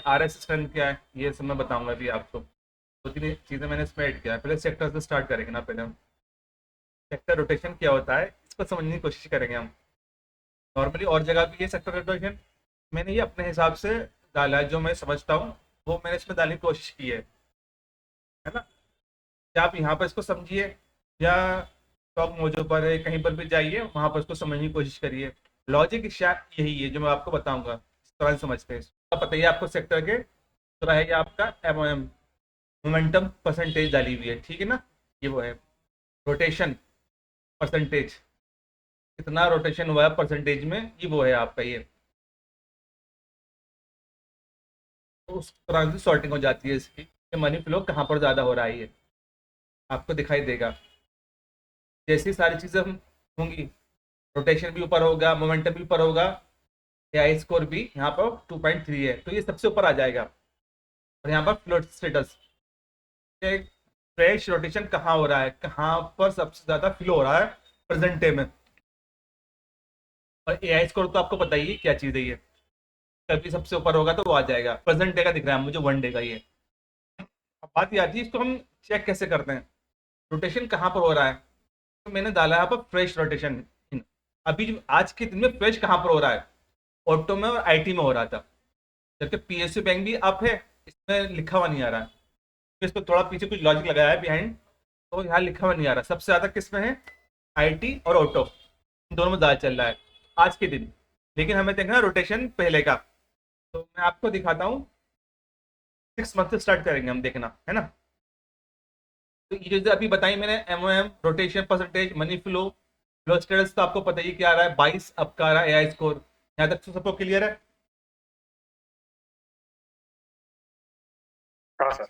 RS strength क्या है ये सब मैं बताऊंगा अभी आपको। दो तीन चीज़ें मैंने इसमें ऐड किया है। पहले सेक्टर से स्टार्ट करेंगे ना। पहले हम सेक्टर रोटेशन क्या होता है इसको समझने की कोशिश करेंगे हम। नॉर्मली और जगह भी ये सेक्टर रोटेशन मैंने ये अपने हिसाब से डाला है, जो मैं समझता हूँ वो मैंने इसमें डालने की कोशिश की है ना। क्या आप यहाँ पर इसको समझिए, या स्टॉक मोजो पर है कहीं पर भी जाइए वहाँ पर इसको समझने की कोशिश करिए। लॉजिक शायद यही है जो मैं आपको बताऊंगा, इस तरह से समझते हैं। इसको पता ही है आपको सेक्टर के तरह है, ये आपका एमओएम मोमेंटम परसेंटेज डाली हुई है, ठीक है ना। ये वो है रोटेशन परसेंटेज, कितना रोटेशन हुआ है परसेंटेज में, ये वो है आपका ये। तो उस तरह से सॉर्टिंग हो जाती है इसकी कि मनी फ्लो कहाँ पर ज़्यादा हो रहा है, ये आपको दिखाई देगा। जैसी सारी चीज़ें होंगी, रोटेशन भी ऊपर होगा, मोमेंटम भी ऊपर होगा, एआई स्कोर भी यहाँ पर 2.3 है तो ये सबसे ऊपर आ जाएगा। और यहाँ पर फ्लोट स्टेटस, फ्रेश रोटेशन कहाँ हो रहा है, कहाँ पर सबसे ज़्यादा फ्लो हो रहा है प्रेजेंट डे में। और एआई स्कोर तो आपको पता ही है क्या चीज़ है ये, कभी सबसे ऊपर होगा तो वो आ जाएगा। प्रेजेंट डे का दिख रहा है मुझे, वन डे का ये। अब बात ये आती है इसको हम चेक कैसे करते हैं रोटेशन कहाँ पर हो रहा है। तो मैंने डाला है यहाँ पर फ्रेश रोटेशन। अभी जो आज के दिन में फ्रेश कहाँ पर हो रहा है, ऑटो में और आईटी में हो रहा था। जबकि पीएसयू बैंक भी अप है, इसमें लिखा हुआ नहीं आ रहा है। तो इसको थोड़ा पीछे कुछ लॉजिक लगाया है बिहाइंड, तो यहाँ लिखा हुआ नहीं आ रहा। सबसे ज़्यादा किस में है, आईटी और ऑटो, इन दोनों में ज़्यादा चल रहा है आज के दिन। लेकिन हमें देखना रोटेशन पहले का, तो मैं आपको दिखाता हूँ। 6 मंथ से स्टार्ट करेंगे हम, देखना है ना। तो ये जो अभी बताई मैंने, MOM, rotation percentage, money flow, flow status, तो आपको पता ही क्या आ रहा है, 22 अब का आ रहा है एआई स्कोर। यहाँ तक तो सबको क्लियर है। हाँ सर।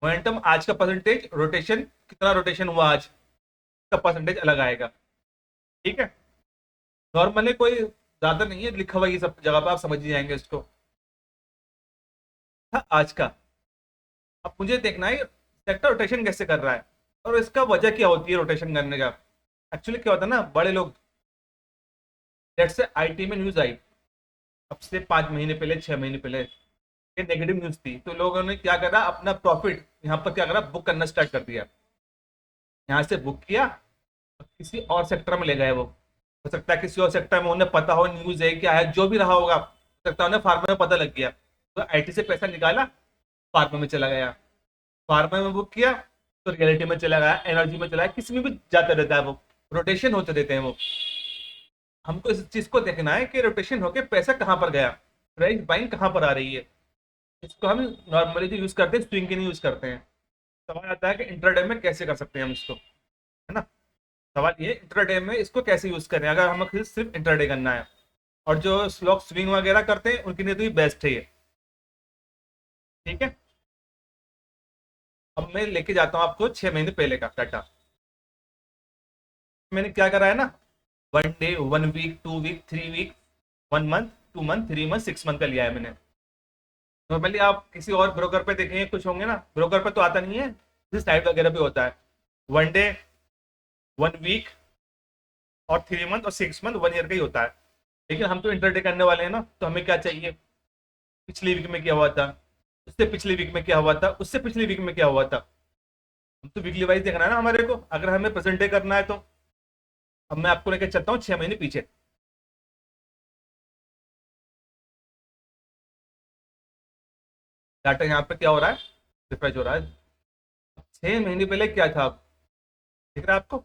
मोमेंटम आज का परसेंटेज, रोटेशन कितना रोटेशन हुआ आज का परसेंटेज अलग आएगा, ठीक है। नॉर्मली कोई ज्यादा नहीं है लिखा हुआ, ये सब जगह पर आप समझ ही जाएंगे इसको। था आज का। अब मुझे देखना है सेक्टर रोटेशन कैसे कर रहा है और इसका वजह क्या होती है रोटेशन करने का। एक्चुअली क्या होता है ना, बड़े लोग, जैसे से आईटी में न्यूज आई अब से 5 महीने पहले, 6 महीने पहले, ये नेगेटिव न्यूज थी, तो लोगों ने क्या करा, अपना प्रॉफिट यहाँ पर क्या करा, बुक करना स्टार्ट कर दिया। यहाँ से बुक किया और किसी और सेक्टर में ले गए वो। हो सकता है किसी और सेक्टर में उन्हें पता हो, न्यूज है क्या है जो भी रहा होगा, हो सकता है उन्हें फार्मा में पता लग गया, तो आईटी से पैसा निकाला, फार्मा में चला गया। फार्मा में बुक किया तो रियलिटी में चला गया, एनर्जी में चला गया, किसी में भी जाता रहता है वो, रोटेशन होते रहते हैं वो। हमको इस चीज को देखना है कि रोटेशन होके पैसा कहाँ पर गया, प्राइस बाइंग कहाँ पर आ रही है। इसको हम नॉर्मली जो यूज करते हैं स्विंग के नहीं यूज करते हैं। सवाल आता है कि इंटरडे में कैसे कर सकते हैं हम इसको, है ना। सवाल ये इंटरडे में इसको कैसे यूज करें अगर हमें सिर्फ इंटरडे करना है। और जो स्लॉक स्विंग वगैरह करते हैं उनके लिए तो ये बेस्ट है ये, ठीक है। अब मैं लेके जाता हूँ आपको 6 महीने पहले का डाटा। मैंने क्या करा है ना, 1 day, 1 week, 2 week, 3 week, 1 month, 2 month, 3 month, 6 month का लिया है मैंने। नॉर्मली आप किसी और ब्रोकर पे देखेंगे कुछ होंगे ना, ब्रोकर पे तो आता नहीं है, जिस साइट वगैरह पे होता है 1 डे, 1 वीक और 3 मंथ और 6 मंथ, 1 ईयर का ही होता है। लेकिन हम तो इंटरडे करने वाले हैं ना, तो हमें क्या चाहिए, पिछली वीक में क्या हुआ था, उससे पिछली वीक में क्या हुआ था, उससे पिछली वीक में क्या हुआ था। हम तो वीकली वाइज देखना है ना हमारे को, अगर हमें प्रेजेंट डे करना है तो। अब मैं आपको लेकर चलता हूँ 6 महीने पीछे। डाटा यहाँ पे क्या हो रहा है, रिफ्रेश हो रहा है। 6 महीने पहले क्या था, अब दिख रहा है आपको।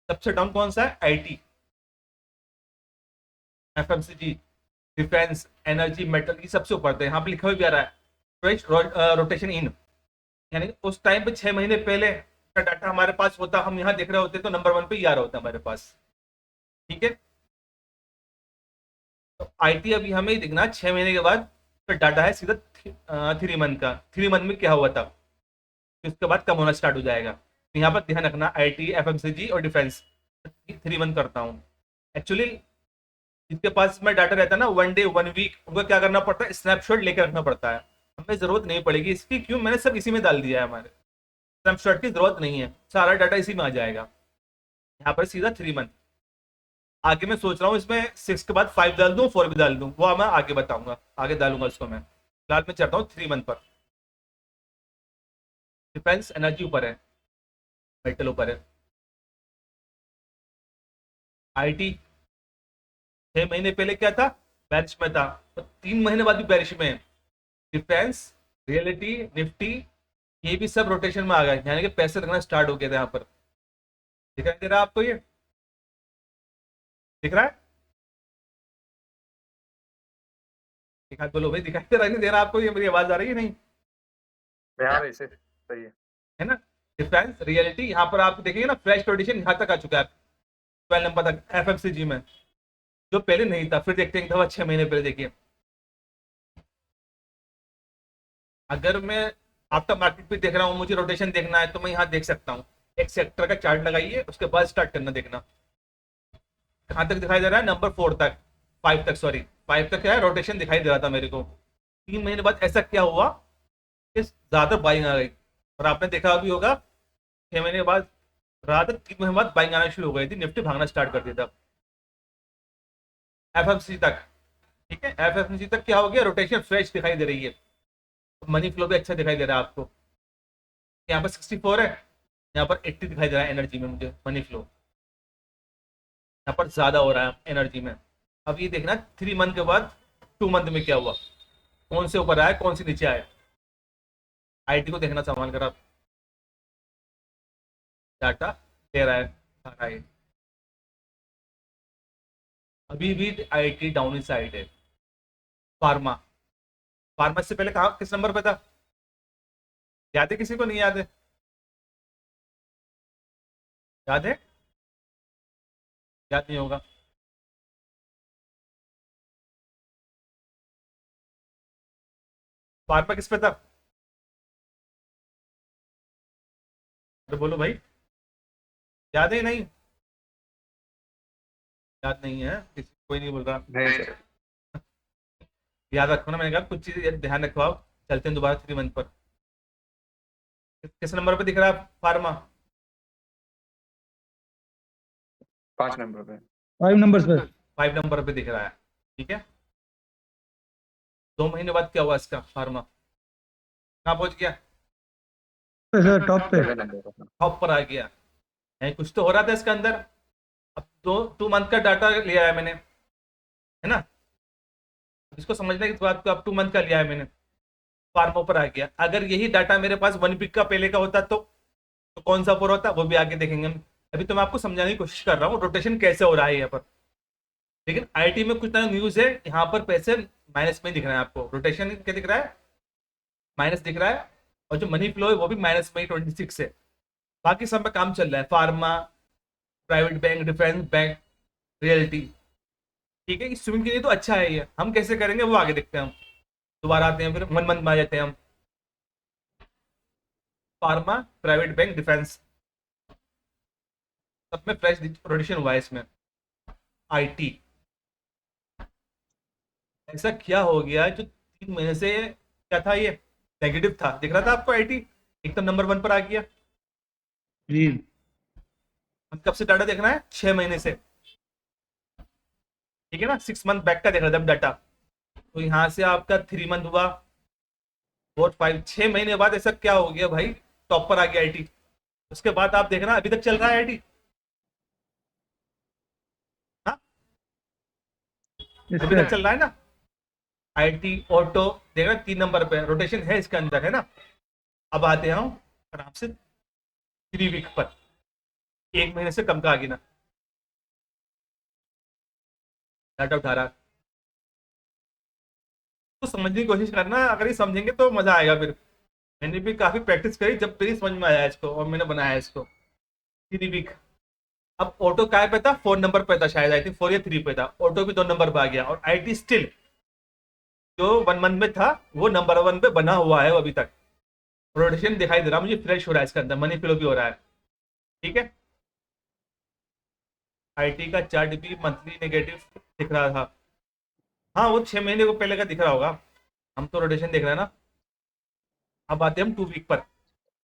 सबसे डाउन कौन सा है, IT, FMCG, defence, energy, metal, ये सबसे ऊपर थे। यहाँ पे लिखा हुआ भी आ रहा है फ्रेश रोटेशन इन। यानी उस टाइम पे 6 महीने पहले का डाटा हमारे पास होता, हम यहाँ देख रहे होते तो नंबर 1 पे ही आ रहा होता हमारे पास, ठीक है। तो आईटी अभी हमें दिखना 6 महीने के बाद, फिर डाटा है सीधा 3 मंथ का, 3 मंथ में क्या हुआ था, फिर उसके बाद कम होना स्टार्ट हो जाएगा। तो यहाँ पर ध्यान रखना, आईटी, एफएमसीजी और डिफेंस, 3 मंथ करता हूँ। एक्चुअली जिनके पास में डाटा रहता है ना, 1 डे, 1 वीक, उनको क्या करना पड़ता है, स्नैपशॉट लेकर रखना पड़ता है। हमें जरूरत नहीं पड़ेगी इसकी, क्यों, मैंने सब इसी में डाल दिया है। हमारे स्नैपशॉट की जरूरत नहीं है, सारा डाटा इसी में आ जाएगा। यहाँ पर सीधा 3 मंथ। आगे मैं सोच रहा हूँ इसमें 6 के बाद 5 डाल दूँ, 4 भी डाल दूँ, वो मैं आगे बताऊंगा, आगे डालूंगा उसको मैं। फिलहाल मैं चलता हूँ 3 मंथ पर। डिफेंस एनर्जी ऊपर है, मेटल ऊपर है। आईटी 6 महीने पहले क्या था, बेरिश में था, तो 3 महीने बाद भी बेरिश में है। डिफेंस, रियलिटी, निफ्टी, ये भी सब रोटेशन में आ गए, यानी कि पैसे लगना स्टार्ट हो गए थे यहाँ पर। दिखाई दे रहा है आपको, ये दिख रहा है? दिखा बोलो भाई, दिखाई दे रहा है नहीं दे रहा आपको? ये मेरी आवाज आ रही है नहीं? मैं आ रही से सही है ना? डिफेंस, रियलिटी, यहाँ पर आप देखेंगे ना, फ्लैश ट्रेडिशन यहाँ तक आ चुका है 12 नंबर तक एफएमसीजी में, जो पहले नहीं था। फिर देखते हैं एक दफा 6 महीने पहले देखिए। अगर मैं आफ्टर मार्केट पे देख रहा हूँ, मुझे रोटेशन देखना है, तो मैं यहाँ देख सकता हूँ। एक सेक्टर का चार्ट लगाइए, उसके बाद स्टार्ट करना देखना। कहाँ तक दिखाई दे रहा है? नंबर 4 तक, 5 तक, सॉरी 5 तक क्या है, रोटेशन दिखाई दे रहा था मेरे को। 3 महीने बाद ऐसा क्या हुआ कि ज्यादा बाइंग आ गई, और आपने देखा भी होगा 6 महीने बाद, रात 3 महीने बाद बाइंग आना शुरू हो गई थी, निफ्टी भागना स्टार्ट कर दिया था एफएमसी तक। ठीक है, एफएमसी तक क्या हो गया, रोटेशन फ्रेश दिखाई दे रही है, मनी फ्लो भी अच्छा दिखाई दे रहा है आपको। यहाँ पर 64 है, यहाँ पर 80 दिखाई दे रहा है एनर्जी में मुझे, मनी फ्लो यहाँ पर ज्यादा हो रहा है एनर्जी में। अब ये देखना 3 मंथ के बाद 2 मंथ में क्या हुआ, कौन से ऊपर आया, कौन से नीचे आया। आईटी को देखना संभाल कर आप, डाटा दे रहा है सारा ये। अभी भी आईटी डाउन साइड है। फार्मा, फार्मा से पहले कहा किस नंबर पे था, याद है किसी को? नहीं याद है? याद है? याद नहीं होगा। फार्मा किस पे था? अरे बोलो भाई, याद है नहीं? याद नहीं है किसी, कोई नहीं बोल रहा। नहीं सर। याद रखो ना, मैंने कहा कुछ चीज ध्यान रखो आप। चलते हैं दोबारा 3 मंथ पर। किस नंबर पे दिख रहा है फार्मा? 5 नंबर पे। 5 नंबर्स पे। 5 नंबर पे दिख रहा है। ठीक है, 2 महीने बाद क्या हुआ इसका, फार्मा कहाँ पहुंच गया? सर टॉप पे। 7 नंबर पे। टॉप पर आ गया। कुछ तो हो रहा था इसके अंदर। अब 2 मंथ का डाटा लिया है मैंने, है ना? इसको समझने की बात, तो अब 2 मंथ का लिया है मैंने, फार्मा पर आ गया। अगर यही डाटा मेरे पास 1 वीक का पहले का होता तो कौन सा ऊपर होता, वो भी आगे देखेंगे हम। अभी तो मैं आपको समझाने की कोशिश कर रहा हूँ रोटेशन कैसे हो रहा है यहाँ पर। लेकिन आईटी में कुछ नया न्यूज है, यहाँ पर पैसे माइनस में दिख रहे हैं आपको। रोटेशन क्या दिख रहा है? माइनस दिख रहा है। और जो मनी फ्लो है वो भी माइनस में 26 है। बाकी सब में काम चल रहा है, pharma, private bank, defence bank, reality. ठीक है, इस स्विंग के लिए तो अच्छा है ये। हम कैसे करेंगे वो आगे देखते हैं हम। दोबारा आते हैं, फिर 1 मंथ में आ जाते हैं हम। फार्मा, प्राइवेट बैंक, डिफेंस, सब में फ्रेश रोटेशन हुआ है इसमें। आईटी, ऐसा क्या हो गया जो 3 महीने से, क्या था ये, नेगेटिव था, दिख रहा था आपको आईटी, एकदम नंबर 1 पर आ गया। जी। हम कब से डाटा देखना है? 6 महीने से। ठीक है ना, 6 मंथ बैक का देख रहा था डाटा। तो यहाँ से आपका 3 मंथ हुआ, 4, 5, 6 महीने बाद ऐसा क्या हो गया भाई, टॉप पर आ गया आईटी। उसके बाद आप देखना अभी तक चल रहा है आईटी। हाँ, यस अभी तक सर। चल रहा है ना आईटी। ऑटो देखना 3 नंबर पे, रोटेशन है इसके अंदर, है ना? अब आते हैं हम आराम से 3 वीक पर, 1 महीने से कम का आ गया ना डाटा उठा रहा। तो समझने की कोशिश करना, अगर ये समझेंगे तो मजा आएगा फिर। मैंने भी काफी प्रैक्टिस करी, जब फिर ही समझ में आया इसको, और मैंने बनाया इसको 3 वीक। अब ऑटो काय पे था? 4 नंबर पे था शायद, आई थिंक 4 या 3 पे था। ऑटो भी 2 नंबर पे आ गया, और आईटी स्टिल जो 1 मंथ में था वो नंबर 1 पे बना हुआ है अभी तक। रोटेशन दिखाई दे रहा है मुझे, फ्रेश हो रहा है इसके अंदर, मनी फ्लो भी हो रहा है। ठीक है, आईटी का चार्ट भी मंथली नेगेटिव दिख रहा था। हाँ, वो 6 महीने को पहले का दिख रहा होगा। हम तो रोटेशन देख रहे हैं ना। अब आते हैं हम 2 वीक पर।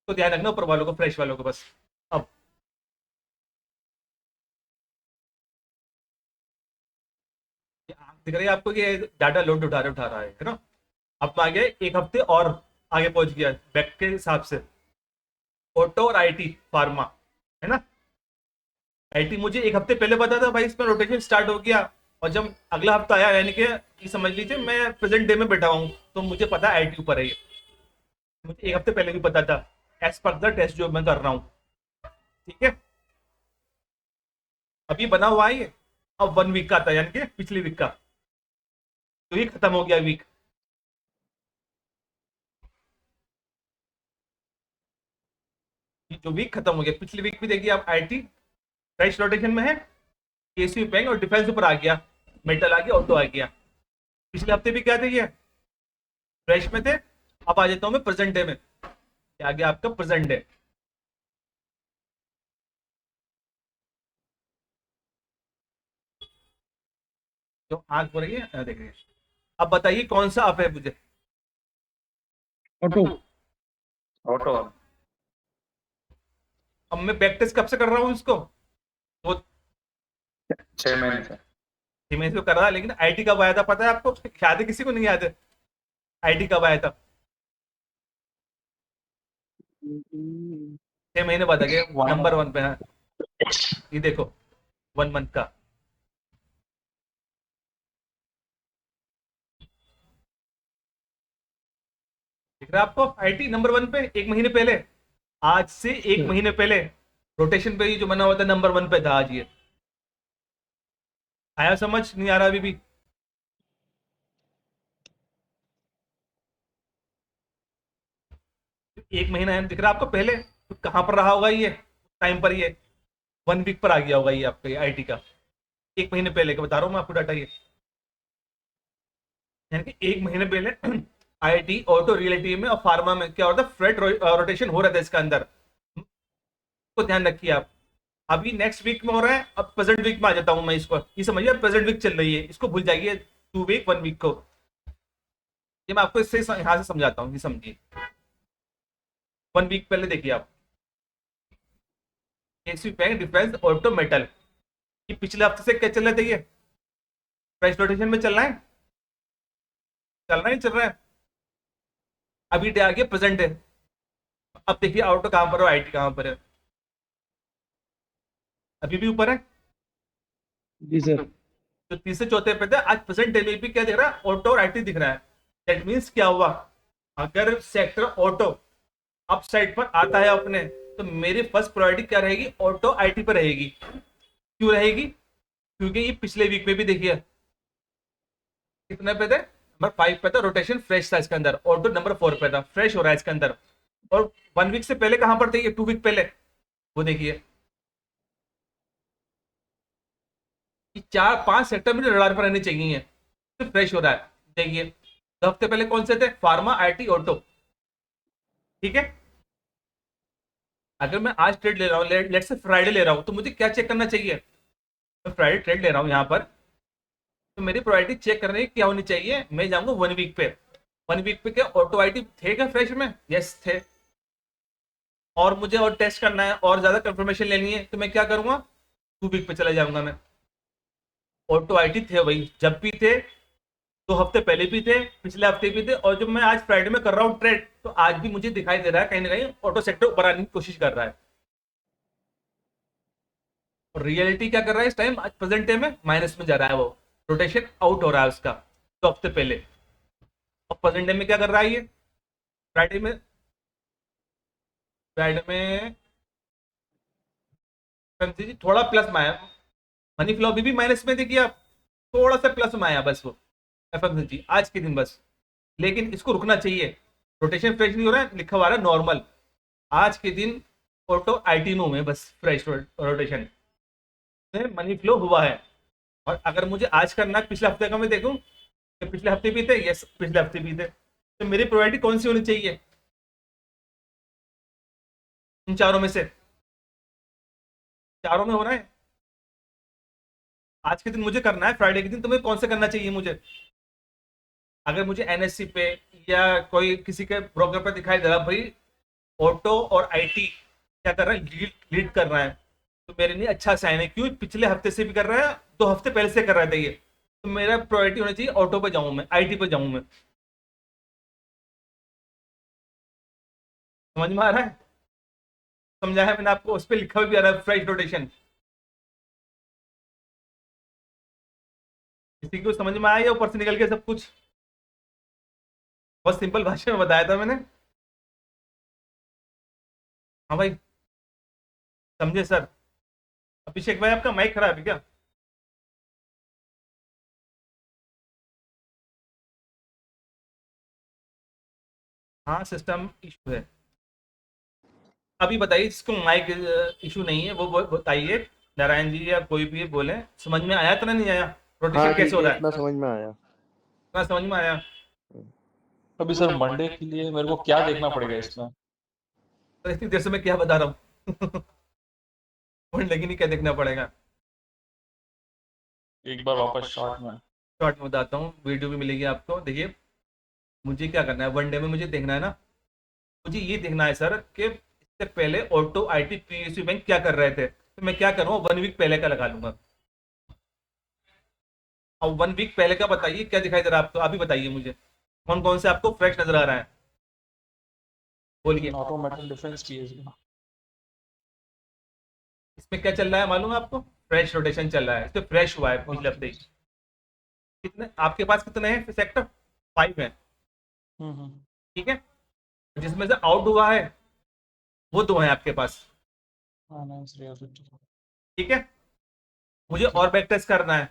तो ध्यान रखना ऊपर वालों को, फ्रेश वालों को बस। अब ये आंख दिख रही है आपको कि डाटा लोड उठा रहा है ना? अब मैं आ गया एक हफ्ते और आगे पहुंच गया बैक के हिसाब से। ऑटो और आईटी फार्मा, है ना। आईटी मुझे एक हफ्ते पहले पता था भाई इसमें रोटेशन स्टार्ट हो गया, और जब अगला हफ्ता आया यानी कि ये समझ लीजिए मैं प्रेजेंट डे में बैठा हूँ तो मुझे पता है आईटी ऊपर है ये। मुझे एक हफ्ते पहले भी पता था एज पर द टेस्ट जो मैं कर रहा हूँ। ठीक है, अभी बना हुआ है ये। अब 1 वीक का आता है यानी कि पिछली वीक का, तो ये खत्म हो गया वीक। ये जो वीक खत्म हो गया, पिछली वीक भी देखिए आप आईटी फ्रेश रोटेशन में है, केसी बैंक और डिफेंस ऊपर आ गया, मेटल आ गया, ऑटो आ गया। पिछले हफ्ते भी क्या थे ये फ्रेश में थे। अब आ जाता हूँ मैं प्रेजेंट डे में, ये आ गया आपका प्रेजेंट डे। जो आंख हो रही है देखिए। अब बताइए कौन सा अप है मुझे। ऑटो। ऑटो। अब मैं बैक टेस्ट कब से कर रहा हूँ इसको, वो 6 महीने से। धीमे से कर रहा है। लेकिन आईटी कब आया था पता है आपको, याद है किसी को नहीं याद है आईटी कब आया था? 6 महीने बाद आ गया नंबर 1 पे। हाँ ये देखो 1 मंथ का। दिख रहा है आपको आईटी नंबर 1 पे 1 महीने पहले, आज से 1 महीने पहले रोटेशन पे ये जो बना हुआ था नंबर 1 पे था आज ये। आया समझ नहीं आ रहा अभी भी? 1 महीना है दिख रहा है आपको पहले, तो कहां पर रहा होगा ये टाइम पर, ये 1 वीक पर आ गया होगा ये आपका आईटी का। 1 महीने पहले का बता रहा हूँ मैं आपको डाटा ये, यानी कि 1 महीने पहले आईटी ऑटो रियलिटी में और फार्मा में क्या होता है फ्रेट रोटेशन हो रहा था इसके अंदर। तो ध्यान रखिए आप। अभी नेक्स्ट वीक में हो रहा है, अब प्रेजेंट वीक में आ जाता हूं मैं इसको, ये समझिए प्रेजेंट वीक चल रही है, इसको भूल जाइए 2 वीक 1 वीक को। ये मैं आपको इससे यहां से समझाता हूँ, ये समझिए। 1 वीक पहले देखिए आप, केसी बैंक डिफेंस ऑटो मेटल, ये पिछले हफ्ते से क्या चल रहा था ये प्राइस रोटेशन में चल रहा है, चल रहा है चल रहा है। अभी डे आ गया प्रेजेंट डे। अब देखिए ऑटो कहां पर है, आईटी कहां पर है, अभी भी ऊपर है। जी सर। तो तीसरे चौथे पे थे, आज प्रेजेंट डे में भी क्या दिख रहा है ऑटो और आईटी दिख रहा है। दैट मीन्स क्या हुआ, अगर सेक्टर ऑटो अप साइड पर आता है अपने, तो मेरी फर्स्ट प्रायोरिटी क्या रहेगी, ऑटो आईटी पर रहेगी। क्यों रहेगी, क्योंकि ये पिछले वीक में भी देखिए कितने पे थे, नंबर 5 पे था, रोटेशन फ्रेश था इसके अंदर, ऑटो नंबर 4 पे था, फ्रेश हो रहा है इसके अंदर। और 1 वीक से पहले कहां पर थे ये, 2 वीक पहले, वो देखिए कि 4-5 सेक्टर में रडार पर रहने चाहिए, तो फ्रेश हो रहा है। देखिए 2 हफ्ते पहले कौन से थे, फार्मा आईटी ऑटो। ठीक है, अगर मैं आज ट्रेड ले रहा हूँ, लेट से फ्राइडे ले रहा हूँ, तो मुझे क्या चेक करना चाहिए, मैं फ्राइडे ट्रेड ले रहा हूँ यहाँ पर, तो मेरी प्रायोरिटी चेक करने की क्या होनी चाहिए, मैं जाऊंगा 1 वीक पे। 1 वीक पे क्या ऑटो आईटी थे क्या फ्रेश में, यस थे। और मुझे और टेस्ट करना है और ज्यादा कंफर्मेशन लेनी है, तो मैं क्या करूंगा 2 वीक पे चला जाऊंगा मैं। ऑटो आईटी थे वही जब भी थे, 2 हफ्ते पहले भी थे, पिछले हफ्ते भी थे, और जब मैं आज फ्राइडे में कर रहा हूँ ट्रेड, तो आज भी मुझे दिखाई दे रहा है कहीं ना कहीं ऑटो सेक्टर ऊपर आने की कोशिश कर रहा है। और रियलिटी क्या कर रहा है इस टाइम, आज प्रेजेंट डे में माइनस में जा रहा है, वो रोटेशन आउट हो रहा है उसका 2 हफ्ते पहले। और प्रेजेंट डे में क्या कर रहा है ये, फ्राइडे में, फ्राइडे में FMCG थोड़ा प्लस में आया, मनी फ्लो अभी भी माइनस में देखिए आप, थोड़ा सा प्लस में आया बस वो FMCG आज के दिन बस। लेकिन इसको रुकना चाहिए, रोटेशन फ्रेश नहीं हो रहा है, लिखा हुआ है नॉर्मल। आज के दिन ऑटो आईटी में हुए बस फ्रेश रोटेशन में मनी फ्लो हुआ है। और अगर मुझे आज करना है, पिछले हफ्ते का मैं देखूं कि पिछले हफ्ते भी थे, यस पिछले हफ्ते भी थे, तो मेरी प्रायोरिटी कौन सी होनी चाहिए इन चारों में से, चारों में होना है। आज के दिन मुझे करना है, फ्राइडे के दिन, तो मुझे कौन सा करना चाहिए मुझे, अगर मुझे एनएससी पे या कोई किसी के ब्रोकर पे दिखाई दे रहा भाई ऑटो और आईटी क्या कर रहा है, लीड कर रहा है, तो मेरे लिए अच्छा साइन है। क्यों, पिछले हफ्ते से भी कर रहा है, 2 हफ्ते पहले से कर रहा था ये, तो मेरा प्रायोरिटी होनी चाहिए ऑटो पे जाऊं मैं, आईटी पे जाऊं मैं। समझ में आ रहा है? समझाया मैंने आपको, उस पर लिखा भी आ रहा है फ्रेश रोटेशन। किसी को समझ में आया या ऊपर से निकल के सब कुछ? बहुत सिंपल भाषा में बताया था मैंने। हाँ भाई, समझे सर? अभिषेक भाई आपका माइक खराब है क्या? हाँ, सिस्टम इशू है। अभी बताइए जिसको माइक इशू नहीं है वो बताइए, नारायण जी या कोई भी बोले, समझ में आया तो नहीं आया? रोटेशन हाँ कैसे ठीक हो है, रहा है? इतना समझ में आया। इतना समझ में आया? अभी सर मंडे के लिए मेरे को क्या देखना पड़ेगा इसमें? तो इतनी देर से मैं क्या बता रहा हूँ? लेकिन क्या देखना पड़ेगा? एक बार वापस शॉर्ट में। शॉर्ट में बताता हूँ, वीडियो भी मिलेगी आपको। देखिए, मुझे क्या करना है वनडे में, मुझे देखना है ना, मुझे ये देखना है सर कि इससे पहले ऑटो आईटी पीएसयू बैंक क्या कर रहे थे, तो मैं क्या करूँगा, 1 वीक पहले का लगा लूंगा। और 1 वीक पहले का बताइए क्या दिखाई दे रहा है आपको, अभी बताइए मुझे कौन कौन से आपको फ्रेश नजर आ रहा है, बोलिए। Automatic difference PSB. इसमें क्या चल रहा है मालूम है आपको? फ्रेश रोटेशन चल रहा है, इसमें फ्रेश हुआ है पिछले हफ्ते ही। कितने आपके पास कितने हैं सेक्टर? 5 है। हम्म। ठीक है, जिसमें से आउट हुआ है वो 2 हैं आपके पास। हाँ नाइस रियल। ठीक है, मुझे और बैक टेस्ट करना है,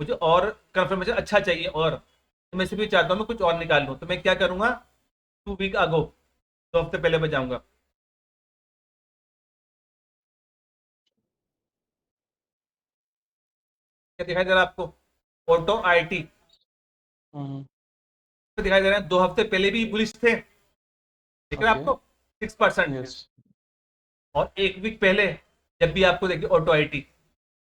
मुझे और कंफर्मेशन अच्छा चाहिए, और तो मैं सिर्फ चाहता हूँ मैं कुछ और निकाल लूँ, तो मैं क्या करूँगा, 2 वीक अगो, 2 हफ्ते पहले मैं जाऊँगा। क्या दिखाई दे रहा है आपको? ऑटो आईटी हम्म। दिखाई दे रहा है, 2 हफ्ते पहले भी बुलिश थे, दिख रहा है ओके। आपको? 6%। यस। और 1 वीक पहले जब भी आपको देखिए ऑटो आईटी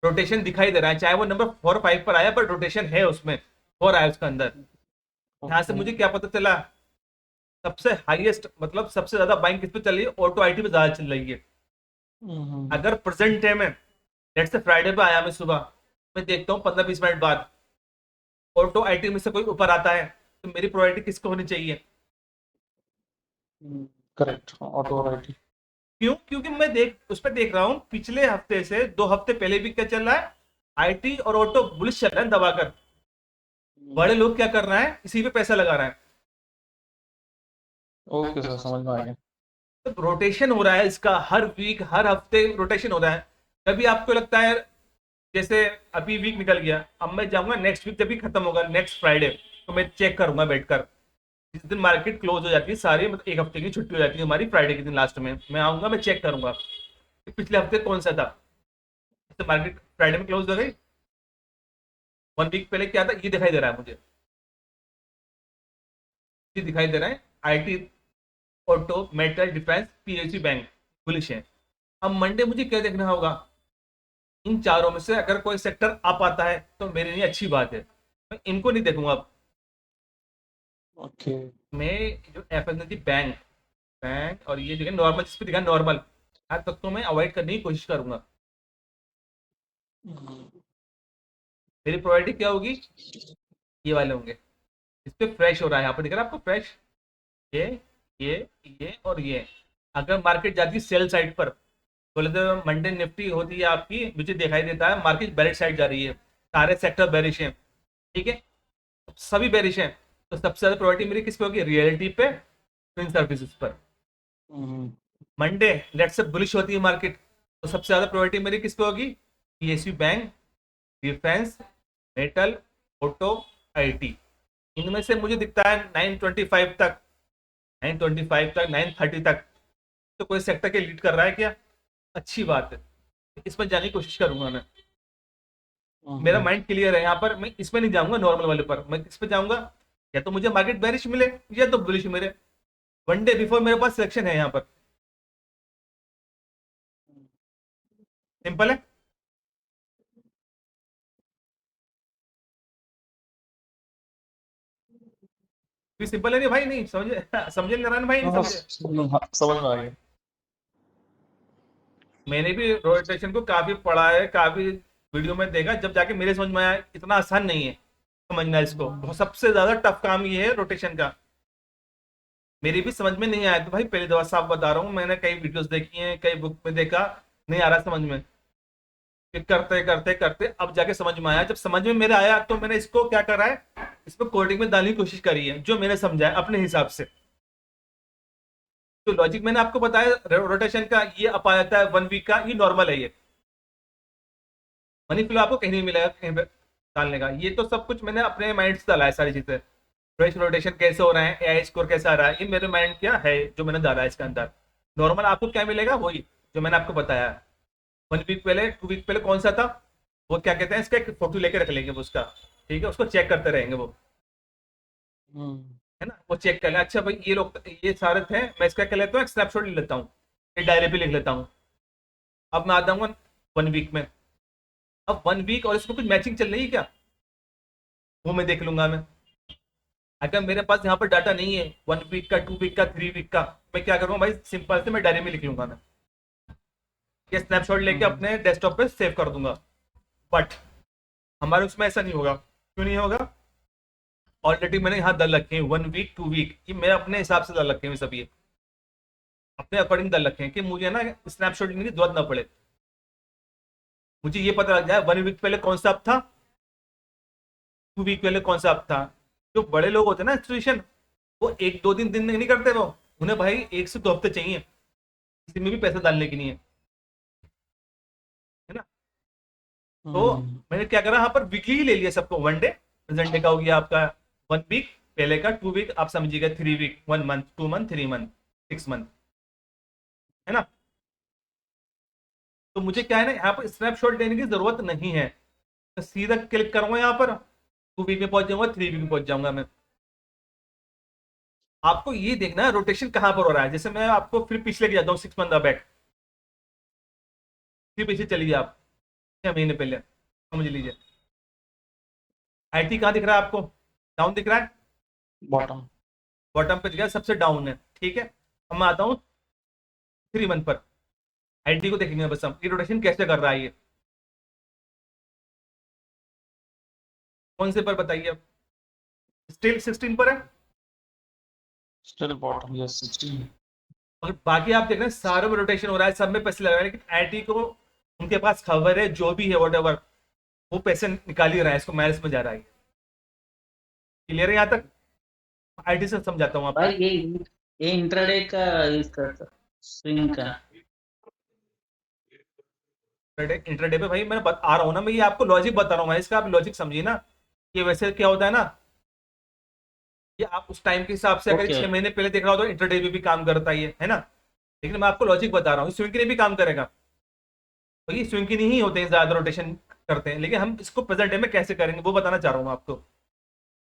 रोटेशन दिखाई दे रहा है, चाहे वो नंबर 4 5 पर आया, पर रोटेशन है उसमें, 4 आया उसके अंदर। यहाँ से ओके। मुझे क्या पता चला, सबसे हाईएस्ट मतलब सबसे ज्यादा बाइंग किस पे चल रही है, ऑटो आईटी पे ज्यादा चल रही है। हम्म। अगर प्रेजेंट डे में, लेट्स से फ्राइडे पे आया मैं सुबह, मैं देखता हूँ 15 20 मिनट बाद ऑटो आईटी में से कोई ऊपर आता है, तो मेरी प्रायोरिटी किसको होनी चाहिए? Correct, auto right. क्यों? क्योंकि मैं उस पर देख रहा हूँ पिछले हफ्ते से 2 हफ्ते पहले भी क्या चल रहा है, आईटी और ऑटो बुलिश चल रहा है दबाकर। बड़े लोग क्या कर रहे हैं, इसी पे पैसा लगा रहे हैं। ओके सर, समझ में आ गया। तो रोटेशन हो रहा है इसका, हर वीक हर हफ्ते रोटेशन हो रहा है। कभी आपको लगता है, जैसे अभी वीक निकल गया, अब मैं जाऊंगा नेक्स्ट वीक, जब भी खत्म होगा नेक्स्ट फ्राइडे, तो मैं चेक करूंगा बैठकर। जिस दिन मार्केट क्लोज हो जाती है सारी, मतलब 1 हफ्ते की छुट्टी हो जाती है हमारी, फ्राइडे के दिन लास्ट में मैं आऊंगा, मैं चेक करूंगा कि पिछले हफ्ते कौन सा था। जैसे मार्केट फ्राइडे में क्लोज हो गई, 1 वीक पहले क्या था ये दिखाई दे रहा है मुझे, ये दिखाई दे रहा है IT, auto, metal, defence, PSU bank bullish है। अब मंडे मुझे क्या देखना होगा, इन चारों में से अगर कोई सेक्टर अप आता है तो मेरे लिए अच्छी बात है, मैं इनको नहीं देखूंगा अब। ओके। मैं जो एफएसएनजी बैंक, और ये जो है नॉर्मल, जिस पे दिखा नॉर्मल, हर तक तो मैं अवॉइड करने की कोशिश करूंगा। मेरी प्रायोरिटी क्या होगी, ये वाले होंगे इस पे फ्रेश हो रहा है, यहाँ पर दिख रहा है आपको फ्रेश, ये ये ये और ये। अगर मार्केट जाती है सेल साइड पर, बोले तो मंडे निफ्टी होती है आपकी, मुझे दिखाई देता है मार्केट बेरिश साइड जा रही है, सारे सेक्टर बेरिश हैं। ठीक है, सभी बेरिश हैं, तो सबसे ज्यादा प्रायोरिटी मेरी किस पे होगी, रियलिटी पे, इन सर्विसेज पर। मंडे लेट से बुलिश होती है मार्केट, तो सबसे ज्यादा प्रायोरिटी मेरी किस पे होगी, PSU bank, defence, metal, auto, IT. इनमें से मुझे दिखता है 925 तक, 925 तक, 930 तक, तो कोई सेक्टर के लीड कर रहा है क्या? अच्छी बात है, इसमें जाने की कोशिश करूंगा मैं। मेरा माइंड क्लियर है यहाँ पर, मैं इसमें नहीं जाऊंगा नॉर्मल वाले पर, मैं इस पे जाऊंगा, या तो मुझे मार्केट बेरिश मिले या तो बुलिश मिले। 1 डे बिफोर मेरे पास सिलेक्शन है यहाँ पर, सिंपल है। भी सिंपल है नहीं भाई, नहीं समझे? समझे नारायण भाई, नहीं हाँ समझे? समझ में आ गया। मैंने भी रोटेशन को काफी पढ़ा है, काफी वीडियो में देखा, जब जाके मेरे समझ में आया इतना आसान नहीं है समझना इसको, सबसे ज्यादा टफ काम ये है रोटेशन का। मेरी भी समझ में नहीं आया, तो भाई पहली दफा साफ बता रहा हूँ, मैंने कई वीडियोस देखी हैं, कई बुक में देखा, नहीं आ रहा समझ में। फिर करते करते करते अब जाके समझ में आया। जब समझ में मेरे आया तो मैंने इसको क्या करा है, इसको कोडिंग में डालने की कोशिश करी है, जो मैंने समझा है अपने हिसाब से। तो लॉजिक मैंने आपको बताया रोटेशन का, ये अप आ जाता है 1 वीक का, ये नॉर्मल है। ये मनी फ्लो आपको कहीं नहीं मिलेगा कहीं पे डालने का। ये तो सब कुछ मैंने अपने माइंड से डाला है सारी चीजें। प्राइस रोटेशन कैसे हो रहा है, एआई स्कोर कैसे आ रहा है, ये मेरे माइंड क्या है जो मैंने डाला है इसके अंदर। नॉर्मल आपको क्या मिलेगा वही जो मैंने आपको बताया। 1 वीक पहले 2 वीक पहले कौन सा था, वो क्या कहते हैं, इसका एक फोटो लेके रख लेंगे वो उसका, ठीक है, उसको चेक करते रहेंगे वो, हम्म है ना। वो चेक कर ले, अच्छा भाई ये लोग ये सारे थे, मैं इसका क्या लेता हूँ, एक स्नैपशॉट ले लेता हूँ, एक डायरी पे लिख लेता हूँ। अब मैं आता हूँ 1 वीक में। अब 1 वीक और इसमें कुछ मैचिंग चल रही है क्या, वो मैं देख लूंगा मैं। अगर मेरे पास यहाँ पर डाटा नहीं है 1 वीक का, 2 वीक का, 3 वीक का, मैं क्या करूँगा भाई, सिंपल से मैं डायरी में लिख लूंगा मैं, ये स्नैपशॉट लेके हम्म अपने डेस्कटॉप पे सेव कर दूंगा। बट हमारे उसमें ऐसा नहीं होगा, क्यों नहीं होगा, ऑलरेडी मैंने यहाँ डाल रखे हैं 1 वीक 2 वीक, ये मैं अपने हिसाब से डाल रखे हैं सब, ये अपने अकॉर्डिंग डाल रखे हैं कि मुझे ना स्नैपशॉट लेने की जरूरत ना पड़े। मुझे ये पता लग जाए 1 वीक पहले कौन सा अप था, 2 वीक पहले कौन सा अप था। जो बड़े लोग होते हैं ना इंस्टीट्यूशन, वो 1 2 दिन नहीं करते, वो उन्हें भाई 1 से 2 हफ्ते चाहिए किसी में भी पैसा डालने के लिए, है ना। तो हम्म मैंने क्या करा, यहाँ पर वीकली ही ले लिया सबको, 1 डे, प्रेजेंट डे का हो गया आपका 1 वीक पहले का, 2 वीक आप समझिएगा, 3 week, 1 month, 2 month, 3 month, 6 month, है ना। तो मुझे क्या है ना, यहाँ पर स्नैपशॉट लेने की जरूरत नहीं है, तो सीधा क्लिक करूंगा यहाँ पर, 2 वीक में पहुंच जाऊंगा, 3 वीक में पहुंच जाऊंगा मैं। आपको ये देखना है रोटेशन कहाँ पर हो रहा है। जैसे मैं आपको फिर पीछे लेके जाता हूँ 6 मंथ बैक, फिर पीछे चलिए आप 6 महीने पहले, समझ लीजिए आईटी कहाँ दिख रहा है आपको, डाउन दिख रहा है, बॉटम बॉटम पे दिख रहा है, सबसे डाउन है, ठीक है। अब मैं आता हूँ 3 मंथ पर, आईटी को देखेंगे बस हम, ये रोटेशन कैसे कर रहा है, ये कौन से पर बताइए, स्टिल 16 पर है। स्टिल बॉटम यस 16 और बाकी आप देख रहे हैं सारे में रोटेशन हो रहा है, सब में पैसे लग रहे हैं, लेकिन आईटी को उनके पास खबर है जो भी है वट एवर, वो पैसे निकाल ही रहा है, इसको माइनस में जा रहा है। क्लियर है यहाँ तक, आईटी से समझाता हूँ आपको। भाई ये इंट्राडे का इसका स्विंग का इंटरडे पे भाई मैं आ रहा हूँ ना, मैं ये आपको लॉजिक बता रहा हूँ भाई, इसका आप लॉजिक समझिए ना। ये वैसे क्या होता है ना, ये आप उस टाइम के हिसाब से अगर ओके 6 महीने पहले देख रहा हो तो इंटरडे पे भी काम करता है ये, है ना। लेकिन मैं आपको लॉजिक बता रहा हूँ, स्विंग के लिए भी काम करेगा, तो ये स्विंग के लिए ही होते हैं, ज्यादा रोटेशन करते हैं, लेकिन हम इसको प्रेजेंट डे में कैसे करेंगे वो बताना चाह रहा हूँ आपको।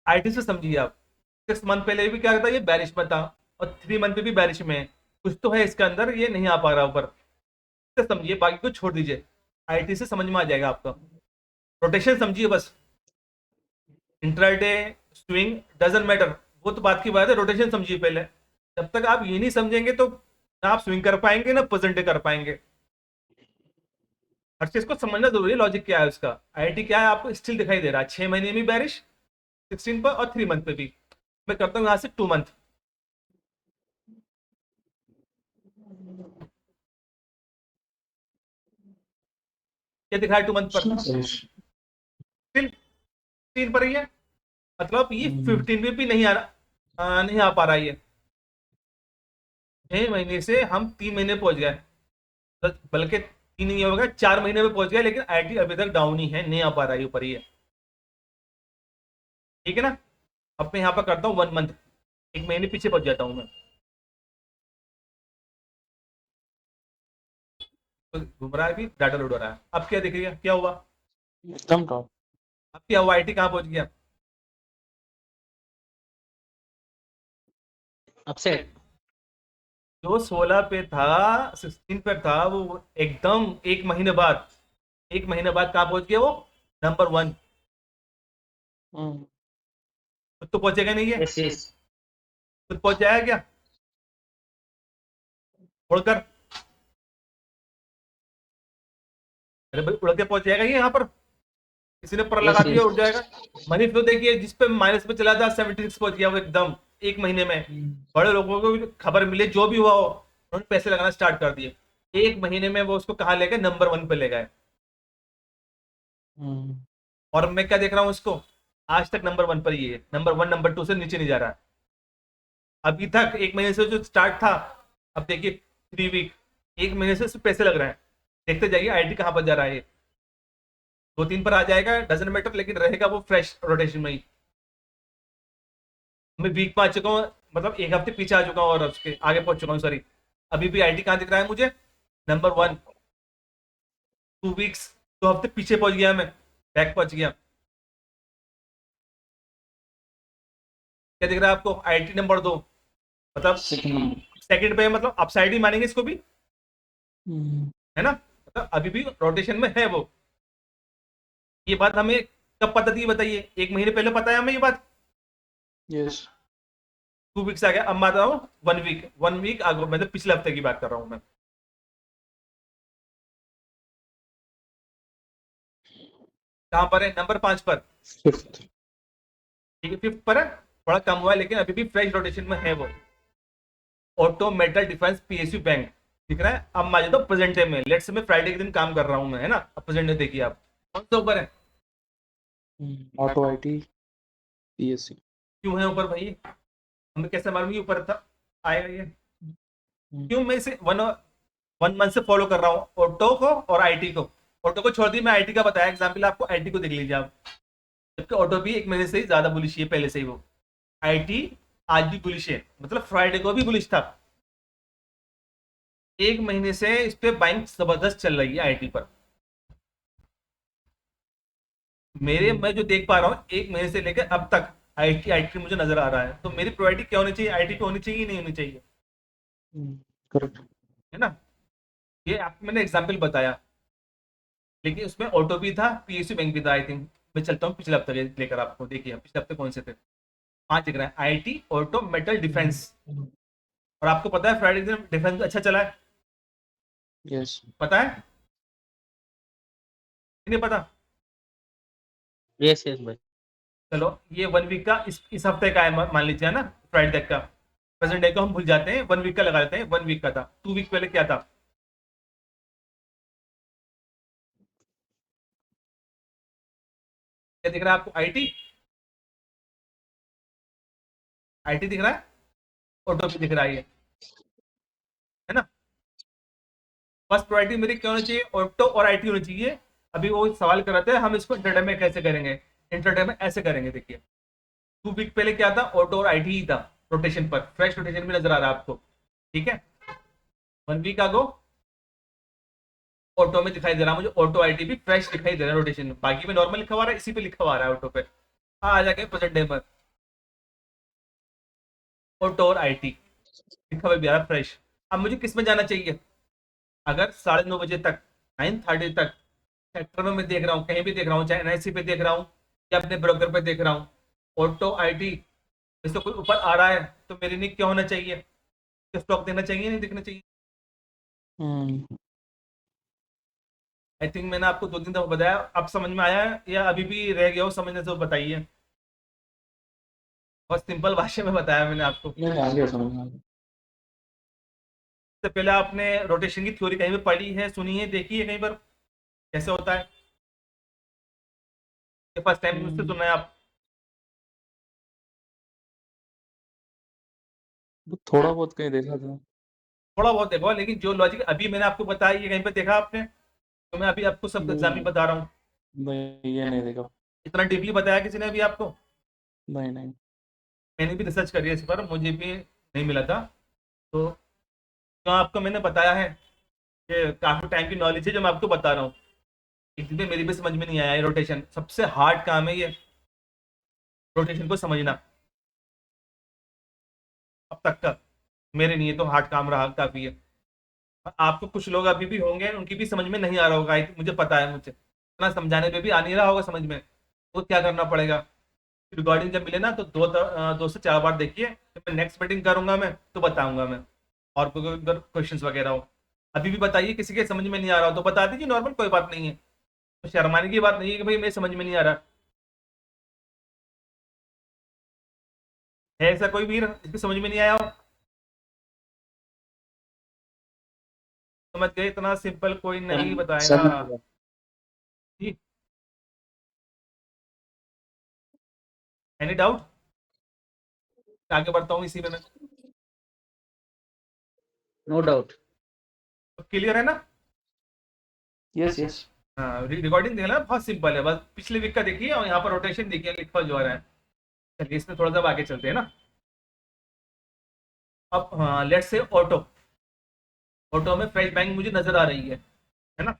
आईटी से समझिए आप, 6 मंथ पहले भी क्या था, ये बैरिश में था, और 3 मंथ पे भी बैरिश में है, कुछ तो है इसके अंदर, ये नहीं आ पा रहा ऊपर, इससे समझिए, बाकी को छोड़ दीजिए, आईटी से समझ में आ जाएगा आपका। रोटेशन समझिए बस, इंट्राडे, स्विंग डजंट मैटर, वो तो बात की बात है, रोटेशन समझिए पहले। जब तक आप ये नहीं समझेंगे तो ना आप स्विंग कर पाएंगे ना प्रेजेंट डे कर पाएंगे। हर चीज को समझना जरूरी है, लॉजिक क्या है उसका। आईटी क्या है आपको स्टिल दिखाई दे रहा है, 6 महीने में बैरिश 16 पर, और 3 मंथ पे भी। मैं करता हूँ यहाँ से 2 मंथ, क्या दिखा है 2 मंथ पर, स्टिल 3 पर ही है, मतलब ये 15 में भी नहीं आ रहा, नहीं आ पा रहा है ये। 6 महीने से हम 3 महीने पहुंच गए, तो बल्कि 3 नहीं होगा, 4 महीने में पहुंच गया, लेकिन आईटी अभी तक डाउन ही है, नहीं आ पा रहा है ऊपर ही है, ठीक है ना। अब मैं यहाँ पर करता हूँ 1 मंथ, 1 महीने पीछे पहुंच जाता हूँ मैं। तो घूम रहा है, अभी डाटा लोड हो रहा है, अब क्या दिख रही है, क्या हुआ, एकदम टॉप अब क्या हुआ, आईटी कहाँ पहुंच गया, अपसेट जो 16 पे था, 16 पे था, वो एकदम 1 महीने बाद, 1 महीने बाद कहाँ पहुंच गया वो, नंबर 1। हम्म खुद तो पहुंचेगा नहीं है, यस यस खुद पहुंच जाएगा क्या, उड़कर, अरे भाई उड़ के पहुंच जाएगा ये यहाँ पर, किसी ने पर यस लगा दिया यस उड़ जाएगा। मनी फ्लो देखिए, जिस पे माइनस पे चला था 76 पहुंच गया वो एकदम, एक महीने में बड़े लोगों को भी खबर मिले जो भी हुआ हो, उन्होंने पैसे लगाना स्टार्ट कर दिए। एक महीने में वो उसको कहाँ ले गए, नंबर 1 पे ले गए। और मैं क्या देख रहा हूँ उसको, आज तक नंबर 1 पर ही है, नंबर 1 नंबर 2 से नीचे नहीं जा रहा है अभी तक। एक महीने से जो स्टार्ट था, अब देखिए 3 वीक, एक महीने से उसमें पैसे लग रहे हैं। देखते जाइए आईटी कहाँ पर जा रहा है ये। 2-3 पर आ जाएगा, डजंट मैटर, लेकिन रहेगा वो फ्रेश रोटेशन में ही। मैं वीक में आ चुका हूँ, मतलब एक हफ्ते पीछे आ चुका हूँ और उसके आगे पहुंच चुका हूँ, सॉरी। अभी भी आईटी कहाँ दिख रहा है मुझे, नंबर 1। 2 वीक्स, 2 हफ्ते पीछे पहुंच गया मैं, बैक पहुंच गया। क्या दिख रहा है आपको, आईटी नंबर 2, मतलब सेकंड पे, मतलब अपसाइड ही मानेंगे इसको भी, है ना। मतलब अभी भी रोटेशन में है वो। ये बात हमें कब पता थी बताइए, एक महीने पहले पता है हमें ये बात। Yes. 2 वीक्स आ गया, अब मैं आता हूँ 1 वीक, 1 वीक आगे, मतलब पिछले हफ्ते की बात कर रहा हूँ मैं। कहाँ पर है, नंबर 5 पर, Fifth. ठीक है, 5th पर है, थोड़ा कम हुआ है लेकिन अभी भी फ्रेश रोटेशन में है वो। Auto metal defence PSU bank दिख रहा है। अब मैं जाता हूँ प्रेजेंट डे में, लेट्स से मैं फ्राइडे के दिन काम कर रहा हूँ मैं, है ना। अब प्रेजेंट डे देखिए आप, कौन सा ऊपर है, Auto IT PSC. क्यों है ऊपर भाई, हमें कैसे मालूम ये ऊपर था आएगा ये। क्यों, मैं इसे 1 मंथ से फॉलो कर रहा हूँ ऑटो को और आईटी को। ऑटो को छोड़ दी, मैं आईटी का बताया एग्जाम्पल आपको, आईटी को देख लीजिए आप। जबकि ऑटो भी एक महीने से ही ज्यादा बुलिश है पहले से ही वो। आईटी आज भी बुलिश है, मतलब फ्राइडे को भी बुलिश था। एक महीने से इस पे बाइंग जबरदस्त चल रही है आईटी पर। मैं जो देख पा रहा हूँ एक महीने से लेकर अब तक आईटी आईटी मुझे नजर आ रहा है। तो मेरी प्रायोरिटी क्या होनी चाहिए, आईटी पे होनी चाहिए, नहीं होनी चाहिए, Correct. है ना। ये आपको मैंने एग्जाम्पल बताया, लेकिन उसमें ऑटो भी था, पीएसयू बैंक भी था आई थिंक। मैं चलता हूँ पिछले हफ्ते लेकर, आपको देखिए पिछले हफ्ते कौन से थे। 5 दिख रहा है, आईटी, ऑटो, मेटल, डिफेंस। और आपको पता है फ्राइडे दिन डिफेंस अच्छा चला है, Yes. पता है कि नहीं पता। यस यस भाई। चलो ये 1 वीक का इस हफ्ते का है, मान लीजिए, है ना। फ्राइडे तक का, प्रेजेंट डे को हम भूल जाते हैं, 1 वीक का लगा लेते हैं। 1 वीक का था, 2 वीक पहले क्या था, क्या दिख रहा है आपको, आईटी, आईटी दिख रहा है, ऑटो भी दिख रहा है, ये है ना। फर्स्ट प्रायोरिटी मेरी क्या होनी चाहिए, ऑटो और आईटी होनी चाहिए। अभी वो सवाल कर रहे थे हम इसको इंटरटेनमेंट कैसे करेंगे, इंटरटेनमेंट ऐसे करेंगे, देखिए 2 वीक पहले क्या था, ऑटो और आईटी ही था रोटेशन पर, फ्रेश रोटेशन भी नजर आ रहा है आपको, ठीक है। 1 वीक आगो ऑटो में दिखाई दे रहा है मुझे, ऑटो आईटी भी फ्रेश दिखाई दे रहा है रोटेशन में। बाकी में नॉर्मल लिखा हुआ रहा है, इसी पे लिखा हुआ रहा है ऑटो पे। आ जाके प्रेजेंट डे पर ऑटो और आईटी लिखा हुआ भी आ रहा है फ्रेश। अब मुझे किस में जाना चाहिए, अगर 9:30 बजे तक, 9:30 तक सेक्टर में मैं देख रहा हूँ, कहीं भी देख रहा हूँ, चाहे एनआईसी पे देख रहा हूँ या अपने ब्रोकर पे देख रहा हूँ, ऑटो आईटी इससे कोई ऊपर आ रहा है, तो मेरे लिए क्या होना चाहिए, स्टॉक देना चाहिए, नहीं देखना चाहिए। आई थिंक मैंने आपको 2-3 दफा बताया, अब समझ में आया है या अभी भी रह गया हो समझने से, तो बताइए। बहुत सिंपल भाषा में बताया मैंने आपको। नहीं आ गया समझ में आ गया। इससे पहले आपने रोटेशन की थ्योरी कहीं पर पढ़ी है, सुनी है, देखी है कहीं पर कैसे होता है, फर्स्ट टाइम मुझसे सुना है आप। वो थोड़ा बहुत कहीं देखा था। थोड़ा बहुत देखो, लेकिन जो लॉजिक अभी मैंने आपको बताया ये कहीं पर देखा आपने, तो मैं अभी आपको सब एग्जाम्पल नहीं बता रहा हूँ। नहीं ये नहीं देखा। इतना डीपली बताया किसी ने अभी आपको, नहीं नहीं। मैंने भी रिसर्च करी है इस पर, मुझे भी नहीं मिला था। तो जो आपको मैंने बताया है कि काफी टाइम की नॉलेज है जो मैं आपको बता रहा हूँ। एक दिन में मेरी भी समझ में नहीं आया, ये रोटेशन सबसे हार्ड काम है ये, रोटेशन को समझना। अब तक का मेरे लिए तो हार्ड काम रहा काफी है। आपको कुछ लोग अभी भी होंगे उनकी भी समझ में नहीं आ रहा होगा, मुझे पता है, मुझे इतना समझाने पे भी आ नहीं रहा होगा समझ में। तो क्या करना पड़ेगा, रिकॉर्डिंग जब मिले ना तो 2 से 4 बार देखिए, जब मैं नेक्स्ट मीटिंग करूंगा मैं तो बताऊंगा मैं। और कोई क्वेश्चंस वगैरह हो, अभी भी बताइए, किसी के समझ में नहीं आ रहा हो तो बता दीजिए, नॉर्मल, कोई बात नहीं है। तो शर्माने की बात नहीं है कि भाई मेरे समझ में नहीं आ रहा। है ऐसा कोई वीर जिसकी समझ में नहीं आया हो? समझ गए? इतना सिंपल कोई नहीं बताएगा जी। Any doubt? आगे बढ़ता हूँ इसी में मैं। No doubt. क्लियर है ना? यस यस हाँ, रिकॉर्डिंग देखना, बहुत सिंपल है, बस पिछले वीक का देखिए और यहाँ पर रोटेशन देखिए लिखा जो आ रहा है। चलिए इसमें थोड़ा सा आगे चलते हैं ना। अब हाँ, लेट्स से ऑटो। ऑटो में फ्रेश बैंक मुझे नजर आ रही है ना?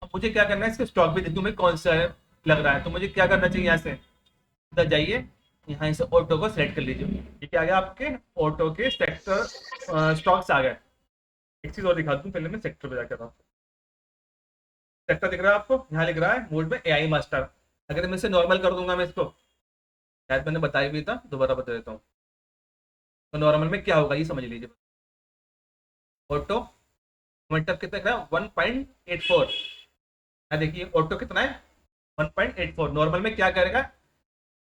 अब मुझे क्या करना है, इसके स्टॉक भी देखूँ मैं कौन सा है लग रहा है, तो मुझे क्या करना चाहिए, यहाँ से इधर जाइए, यहाँ से ऑटो को सेलेक्ट कर लीजिए। ये क्या आ गया आपके ऑटो के सेक्टर स्टॉक्स आ गए। एक चीज और दिखा दूँ, पहले मैं सेक्टर पे जाकर सेक्टर दिख रहा है आपको, यहाँ लिख रहा है मोड में एआई मास्टर। अगर मैं इसे नॉर्मल कर दूंगा, मैं इसको शायद मैंने बताया भी था, दोबारा बता देता हूँ। तो नॉर्मल में क्या होगा ये समझ लीजिए। ऑटो मोमेंटम कितना दिख रहा है, 1.84। देखिए ऑटो कितना है, 1.84। नॉर्मल में क्या करेगा,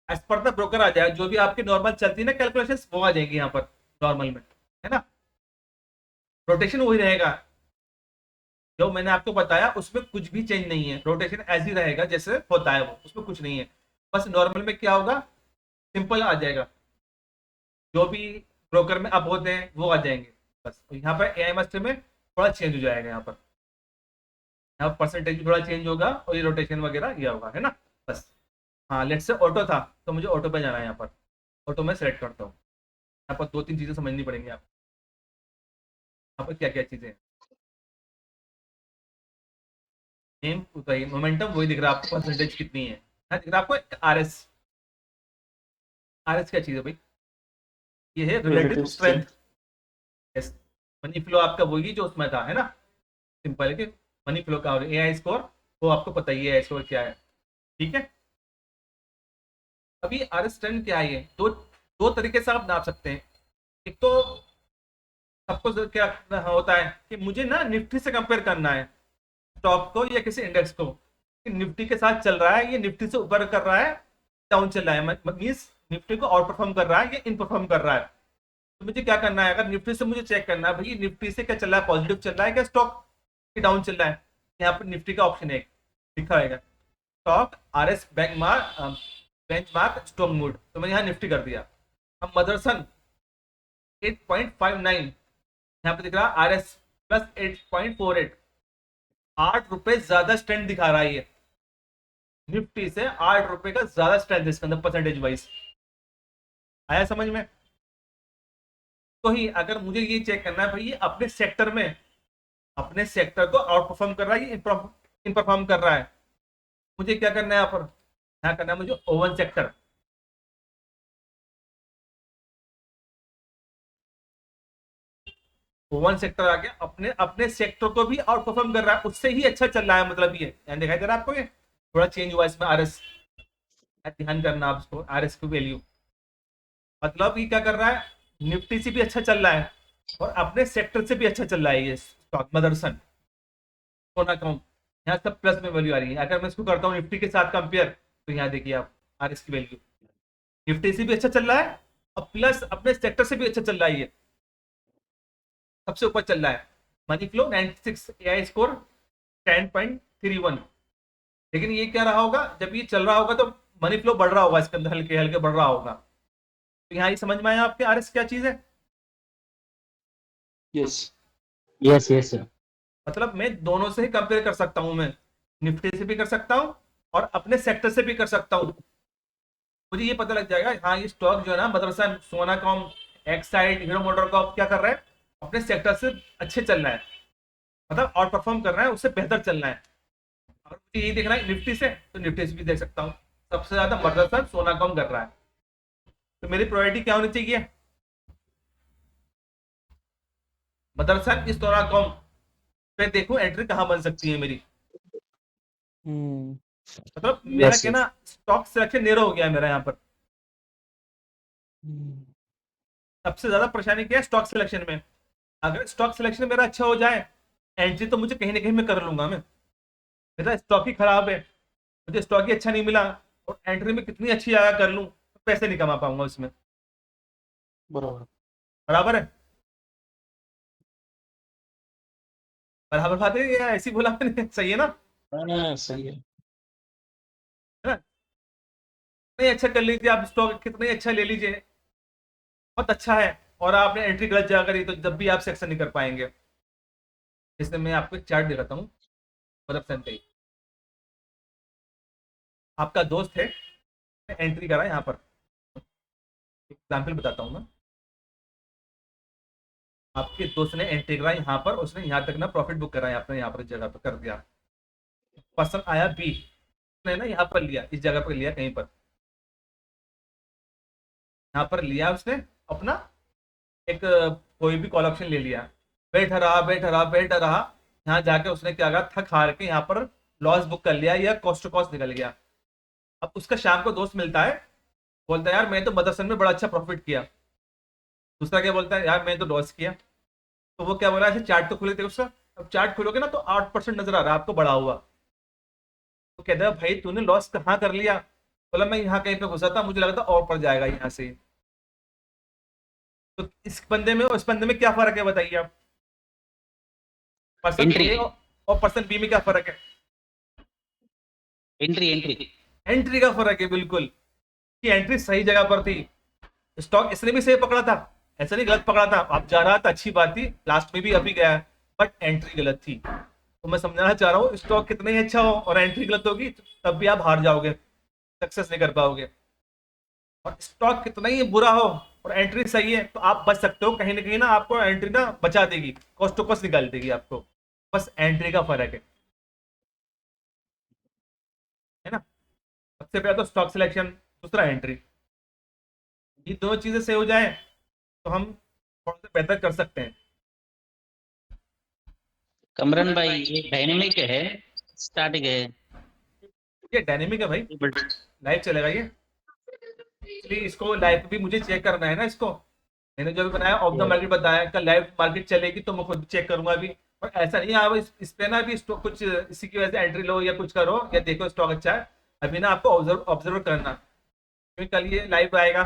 एज पर द ब्रोकर आ जाएगा, जो भी आपकी नॉर्मल चलती है ना कैलकुलेशन, वो आ जाएगी यहाँ पर नॉर्मल में, है ना? रोटेशन वही रहेगा जो मैंने आपको बताया, उसमें कुछ भी चेंज नहीं है, रोटेशन ऐसे ही रहेगा जैसे होता है वो, उसमें कुछ नहीं है। बस नॉर्मल में क्या होगा, सिंपल आ जाएगा, जो भी ब्रोकर में अप होते हैं वो आ जाएंगे बस। यहाँ पर एआई मास्टर में थोड़ा चेंज हो जाएगा, यहाँ पर परसेंटेज भी थोड़ा चेंज होगा और ये रोटेशन वगैरह ये होगा, है ना? बस। हाँ, लेट से ऑटो था तो मुझे ऑटो पे जाना है, यहाँ पर ऑटो में सेलेक्ट करता हूँ। यहाँ पर 2-3 चीजें समझनी पड़ेंगी आपको, यहाँ पर क्या क्या चीजें हैं। नेम वही, मोमेंटम वही दिख रहा है आपको, परसेंटेज कितनी है, हाँ, दिख रहा है आपको आर एस। आर एस क्या चीज है भाई, ये है relative relative strength. Strength yes, money flow आपका वही जो उसमें था, है ना? सिंपल है कि मनी फ्लो का एआई स्कोर, वो आपको पता ही है एआई स्कोर क्या है, ठीक है? अभी आर एस ट्रेंड क्या है, ये दो दो तरीके से आप नाप सकते हैं। एक तो सबको क्या होता है कि मुझे ना निफ्टी से कंपेयर करना है स्टॉक को या किसी इंडेक्स को, कि निफ्टी के साथ चल रहा है, ये निफ्टी से ऊपर कर रहा है, डाउन चल रहा है, मीन्स निफ्टी को आउट परफॉर्म कर रहा है या इन परफॉर्म कर रहा है। तो मुझे क्या करना है, अगर निफ्टी से मुझे चेक करना है भाई निफ्टी से क्या चल रहा है, पॉजिटिव चल रहा है क्या स्टॉक, डाउन चल रहा है, यहाँ पर निफ्टी का ऑप्शन है लिखा रहेगा, stock R S bench mark strong mood, तो मैंने यहाँ निफ्टी कर दिया। अब मदरसन 8.59, यहाँ पे दिख रहा है आर एस प्लस 8.48, 8 रुपए ज्यादा स्ट्रेंथ दिखा रहा है ये, निफ्टी से 8 रुपए का ज्यादा स्ट्रेंथ इसके अंदर परसेंटेज वाइज। आया समझ में? तो ही अगर मुझे ये चेक करना है भाई ये अपने सेक्टर में, अपने सेक्टर को आउट परफॉर्म कर रहा है, इन परफॉर्म कर रहा है, मुझे क्या करना है यहाँ पर, यहाँ करना है मुझे ओवन सेक्टर। ओवन सेक्टर आ गया, अपने अपने सेक्टर को भी आउट परफॉर्म कर रहा है, उससे ही अच्छा चल रहा है, मतलब ये यहाँ दिखाई दे रहा है आपको, ये थोड़ा चेंज हुआ इसमें आर एस, ध्यान करना आप इसको, आर एस की वैल्यू, मतलब ये क्या कर रहा है, निफ्टी से भी अच्छा चल रहा है और अपने सेक्टर से भी अच्छा चल रहा है ये स्टॉक मदरसन सोना कम, यहाँ सब प्लस में वैल्यू आ रही है। अगर मैं इसको करता हूँ निफ्टी के साथ कंपेयर, तो यहाँ देखिए आप आर एस की वैल्यू, निफ्टी से भी अच्छा चल रहा है और प्लस अपने सेक्टर से भी अच्छा चल रहा है, ये सबसे ऊपर चल रहा है। Money flow 96, AI score 10.31। लेकिन ये क्या रहा होगा, जब ये चल रहा होगा तो मनी फ्लो बढ़ रहा होगा इसके अंदर, हल्के हल्के बढ़ रहा होगा। तो यहाँ ये समझ में आया आपके आर एस क्या चीज है? Yes yes yes sir. मतलब मैं दोनों से ही कंपेयर कर सकता हूँ, मैं निफ्टी से भी कर सकता हूँ और अपने सेक्टर से भी कर सकता हूँ। मुझे ये पता लग जाएगा हाँ ये स्टॉक जो है ना मदरसा Sona com Exide Hero MotoCorp क्या कर रहा है, अपने सेक्टर से अच्छे चल रहा है, मतलब आउट परफॉर्म कर रहा है, उससे बेहतर चल रहा है। और मुझे यही देखना है निफ्टी से, तो निफ्टी से भी देख सकता हूँ सबसे ज्यादा मदरसा सोना कॉम कर रहा है। तो मेरी प्रायोरिटी क्या होनी चाहिए, मदरसा इस सोना कॉम पे देखूं एंट्री कहाँ बन सकती है मेरी, हम्म मतलब मेरा यस क्या यस। ना स्टॉक सिलेक्शन नेरो हो गया है मेरा यहाँ पर। हम्म, सबसे ज्यादा परेशानी क्या है स्टॉक सिलेक्शन में, अगर स्टॉक सिलेक्शन मेरा अच्छा हो जाए, एंट्री तो मुझे कहीं ना कहीं मैं कर लूंगा, मैं मेरा स्टॉक ही खराब है, मुझे स्टॉक ही अच्छा नहीं मिला और एंट्री में कितनी अच्छी जगह कर लूं, पैसे नहीं कमा पाऊंगा उसमें। बरोबर. बराबर है? बराबर बात है या ऐसी बोला मैंने? सही है ना? नहीं, सही है. है ना? नहीं, अच्छा कर लीजिए आप, स्टॉक कितना ही अच्छा ले लीजिए, बहुत अच्छा है। और आपने एंट्री गलत जगह करी तो जब भी आप सेक्शन नहीं कर पाएंगे। इसलिए मैं आपको एक चार्ट दिखाता हूँ, मतलब सेंटे आपका दोस्त है, एंट्री करा यहाँ पर, एग्जाम्पल बताता हूँ मैं। आपके दोस्त ने एंट्री करा यहाँ पर, उसने यहाँ तक ना प्रॉफिट बुक करा है आपने यहाँ पर, इस जगह पर कर दिया। पर्सन आया बी, उसने ना यहाँ पर लिया, इस जगह पर लिया कहीं पर, यहाँ पर लिया उसने अपना एक कोई भी कॉल ऑप्शन ले लिया, बैठा रहा बैठा रहा बैठा रहा, यहाँ जाके उसने क्या कहा, थक हार के यहाँ पर लॉस बुक कर लिया या कॉस्ट टू कॉस्ट निकल गया। अब उसका शाम को दोस्त मिलता है, बोलता है यार मैं तो मदरसन में बड़ा अच्छा प्रॉफिट किया। दूसरा क्या बोलता है, यार मैं तो लॉस किया। तो वो क्या बोला, ऐसे चार्ट तो खुले थे उसका, अब चार्ट खोलोगे ना तो 8% नजर आ रहा है आपको बढ़ा हुआ। तो कहता है भाई तूने लॉस कहाँ कर लिया? बोला मैं यहाँ कहीं पे घुसा था, मुझे लगा था और पड़ जाएगा यहाँ से। तो इस बंदे में और इस बंदे में क्या फर्क है बताइए आप? पर्सन एंट्री ए और पर्सन बी में क्या फर्क है? एंट्री एंट्री एंट्री का फर्क है बिल्कुल, कि एंट्री सही जगह पर थी, स्टॉक इसने भी सही पकड़ा था, ऐसा नहीं गलत पकड़ा था, आप जा रहा था अच्छी बात थी, लास्ट में भी अभी गया है, बट एंट्री गलत थी। तो मैं समझाना चाह रहा हूँ, स्टॉक कितना ही अच्छा हो और एंट्री गलत होगी तब भी आप हार जाओगे, सक्सेस नहीं कर पाओगे। और स्टॉक कितना ही बुरा हो और एंट्री सही है तो आप बच सकते हो, कहीं ना कहीं ना आपको एंट्री ना बचा देगी, कॉस्ट टू कॉस्ट निकाल देगी आपको। बस एंट्री का फर्क है ना? सबसे पहले तो स्टॉक सिलेक्शन, दूसरा एंट्री, ये दोनों चीजें सही हो जाए तो हम थोड़ा सा बेहतर कर सकते हैं। कमरन भाई ये डायनेमिक है, स्टैटिक है? ये डायनेमिक है भाई, लाइव चलेगा ये, इसलिए इसको लाइव भी मुझे चेक करना है ना इसको। मैंने जो भी बनाया ऑफ द मार्केट बताया, कल लाइव मार्केट चलेगी तो मैं खुद चेक करूंगा अभी। और ऐसा नहीं है आप इस पे ना भी स्टॉक कुछ इसी की वजह से एंट्री लो या कुछ करो या देखो स्टॉक अच्छा है, अभी ना आपको ऑब्जर्व ऑब्जर्व करना, क्योंकि कल ये लाइव आएगा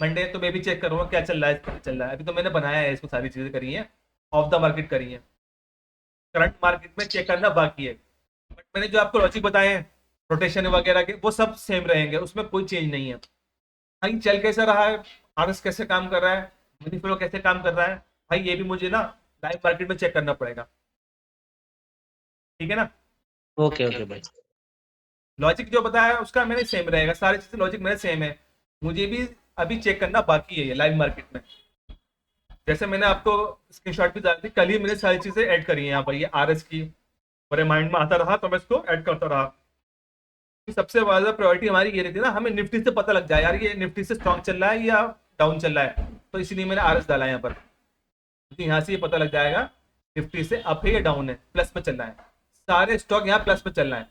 मंडे, तो मैं भी चेक करूंगा क्या चल रहा है, क्या चल रहा है। अभी तो मैंने बनाया है इसको, सारी चीजें करी है, ऑफ द मार्केट करी है, करंट मार्केट में चेक करना बाकी है। बट मैंने जो आपको लॉजिक बताए हैं रोटेशन वगैरह के, वो सब सेम रहेंगे, उसमें कोई चेंज नहीं है। हाँ ये चल कैसा रहा है, आरएस कैसे काम कर रहा है, मनी फ्लो कैसे काम कर रहा है, भाई ये भी मुझे ना लाइव मार्केट में चेक करना पड़ेगा, ठीक है ना? ओके ओके भाई। लॉजिक जो बताया है उसका मैंने सेम रहेगा, सारी चीजें लॉजिक मेरे सेम है, मुझे भी अभी चेक करना बाकी है ये लाइव मार्केट में। जैसे मैंने आपको स्क्रीनशॉट भी डाली थी, कल ही मैंने सारी चीजें ऐड करी है यहाँ पर, ये आरएस की मेरे माइंड में आता रहा तो मैं इसको ऐड करता रहा। कि सबसे ज्यादा प्रायोरिटी हमारी ये रहती है ना, हमें निफ्टी से पता लग जाए यार ये निफ्टी से स्ट्रॉन्ग चल रहा है या डाउन चल रहा है, तो इसीलिए मैंने आरएस डाला है यहाँ पर, क्योंकि यहाँ से ये पता लग जाएगा निफ्टी से अप है या डाउन है, प्लस में चल रहा है, सारे स्टॉक यहाँ प्लस में चल रहा है,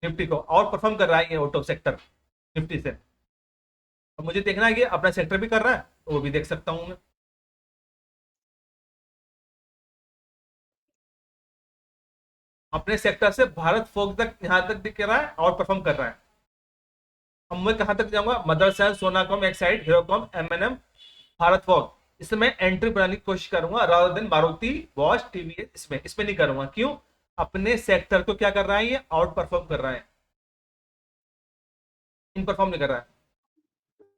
निफ्टी को और परफॉर्म कर रहा है ये ऑटो सेक्टर निफ्टी से। और मुझे देखना है कि अपना सेक्टर भी कर रहा है तो वो भी देख सकता हूँ मैं। अपने सेक्टर से भारत फोक तक यहाँ तक दिख रहा है और परफॉर्म कर रहा है। अब मैं कहाँ तक जाऊंगा, मदरसन, सोनाकॉम, एक्साइड, हीरोकॉम, एमएनएम, भारत फोक, इसमें एंट्री बनाने की कोशिश करूंगा, rather than Maruti, Bosch, TVS, इसमें नहीं करूंगा। क्यों? अपने सेक्टर को क्या कर रहा है, ये आउट परफॉर्म कर रहा है, इन परफॉर्म नहीं कर रहा है।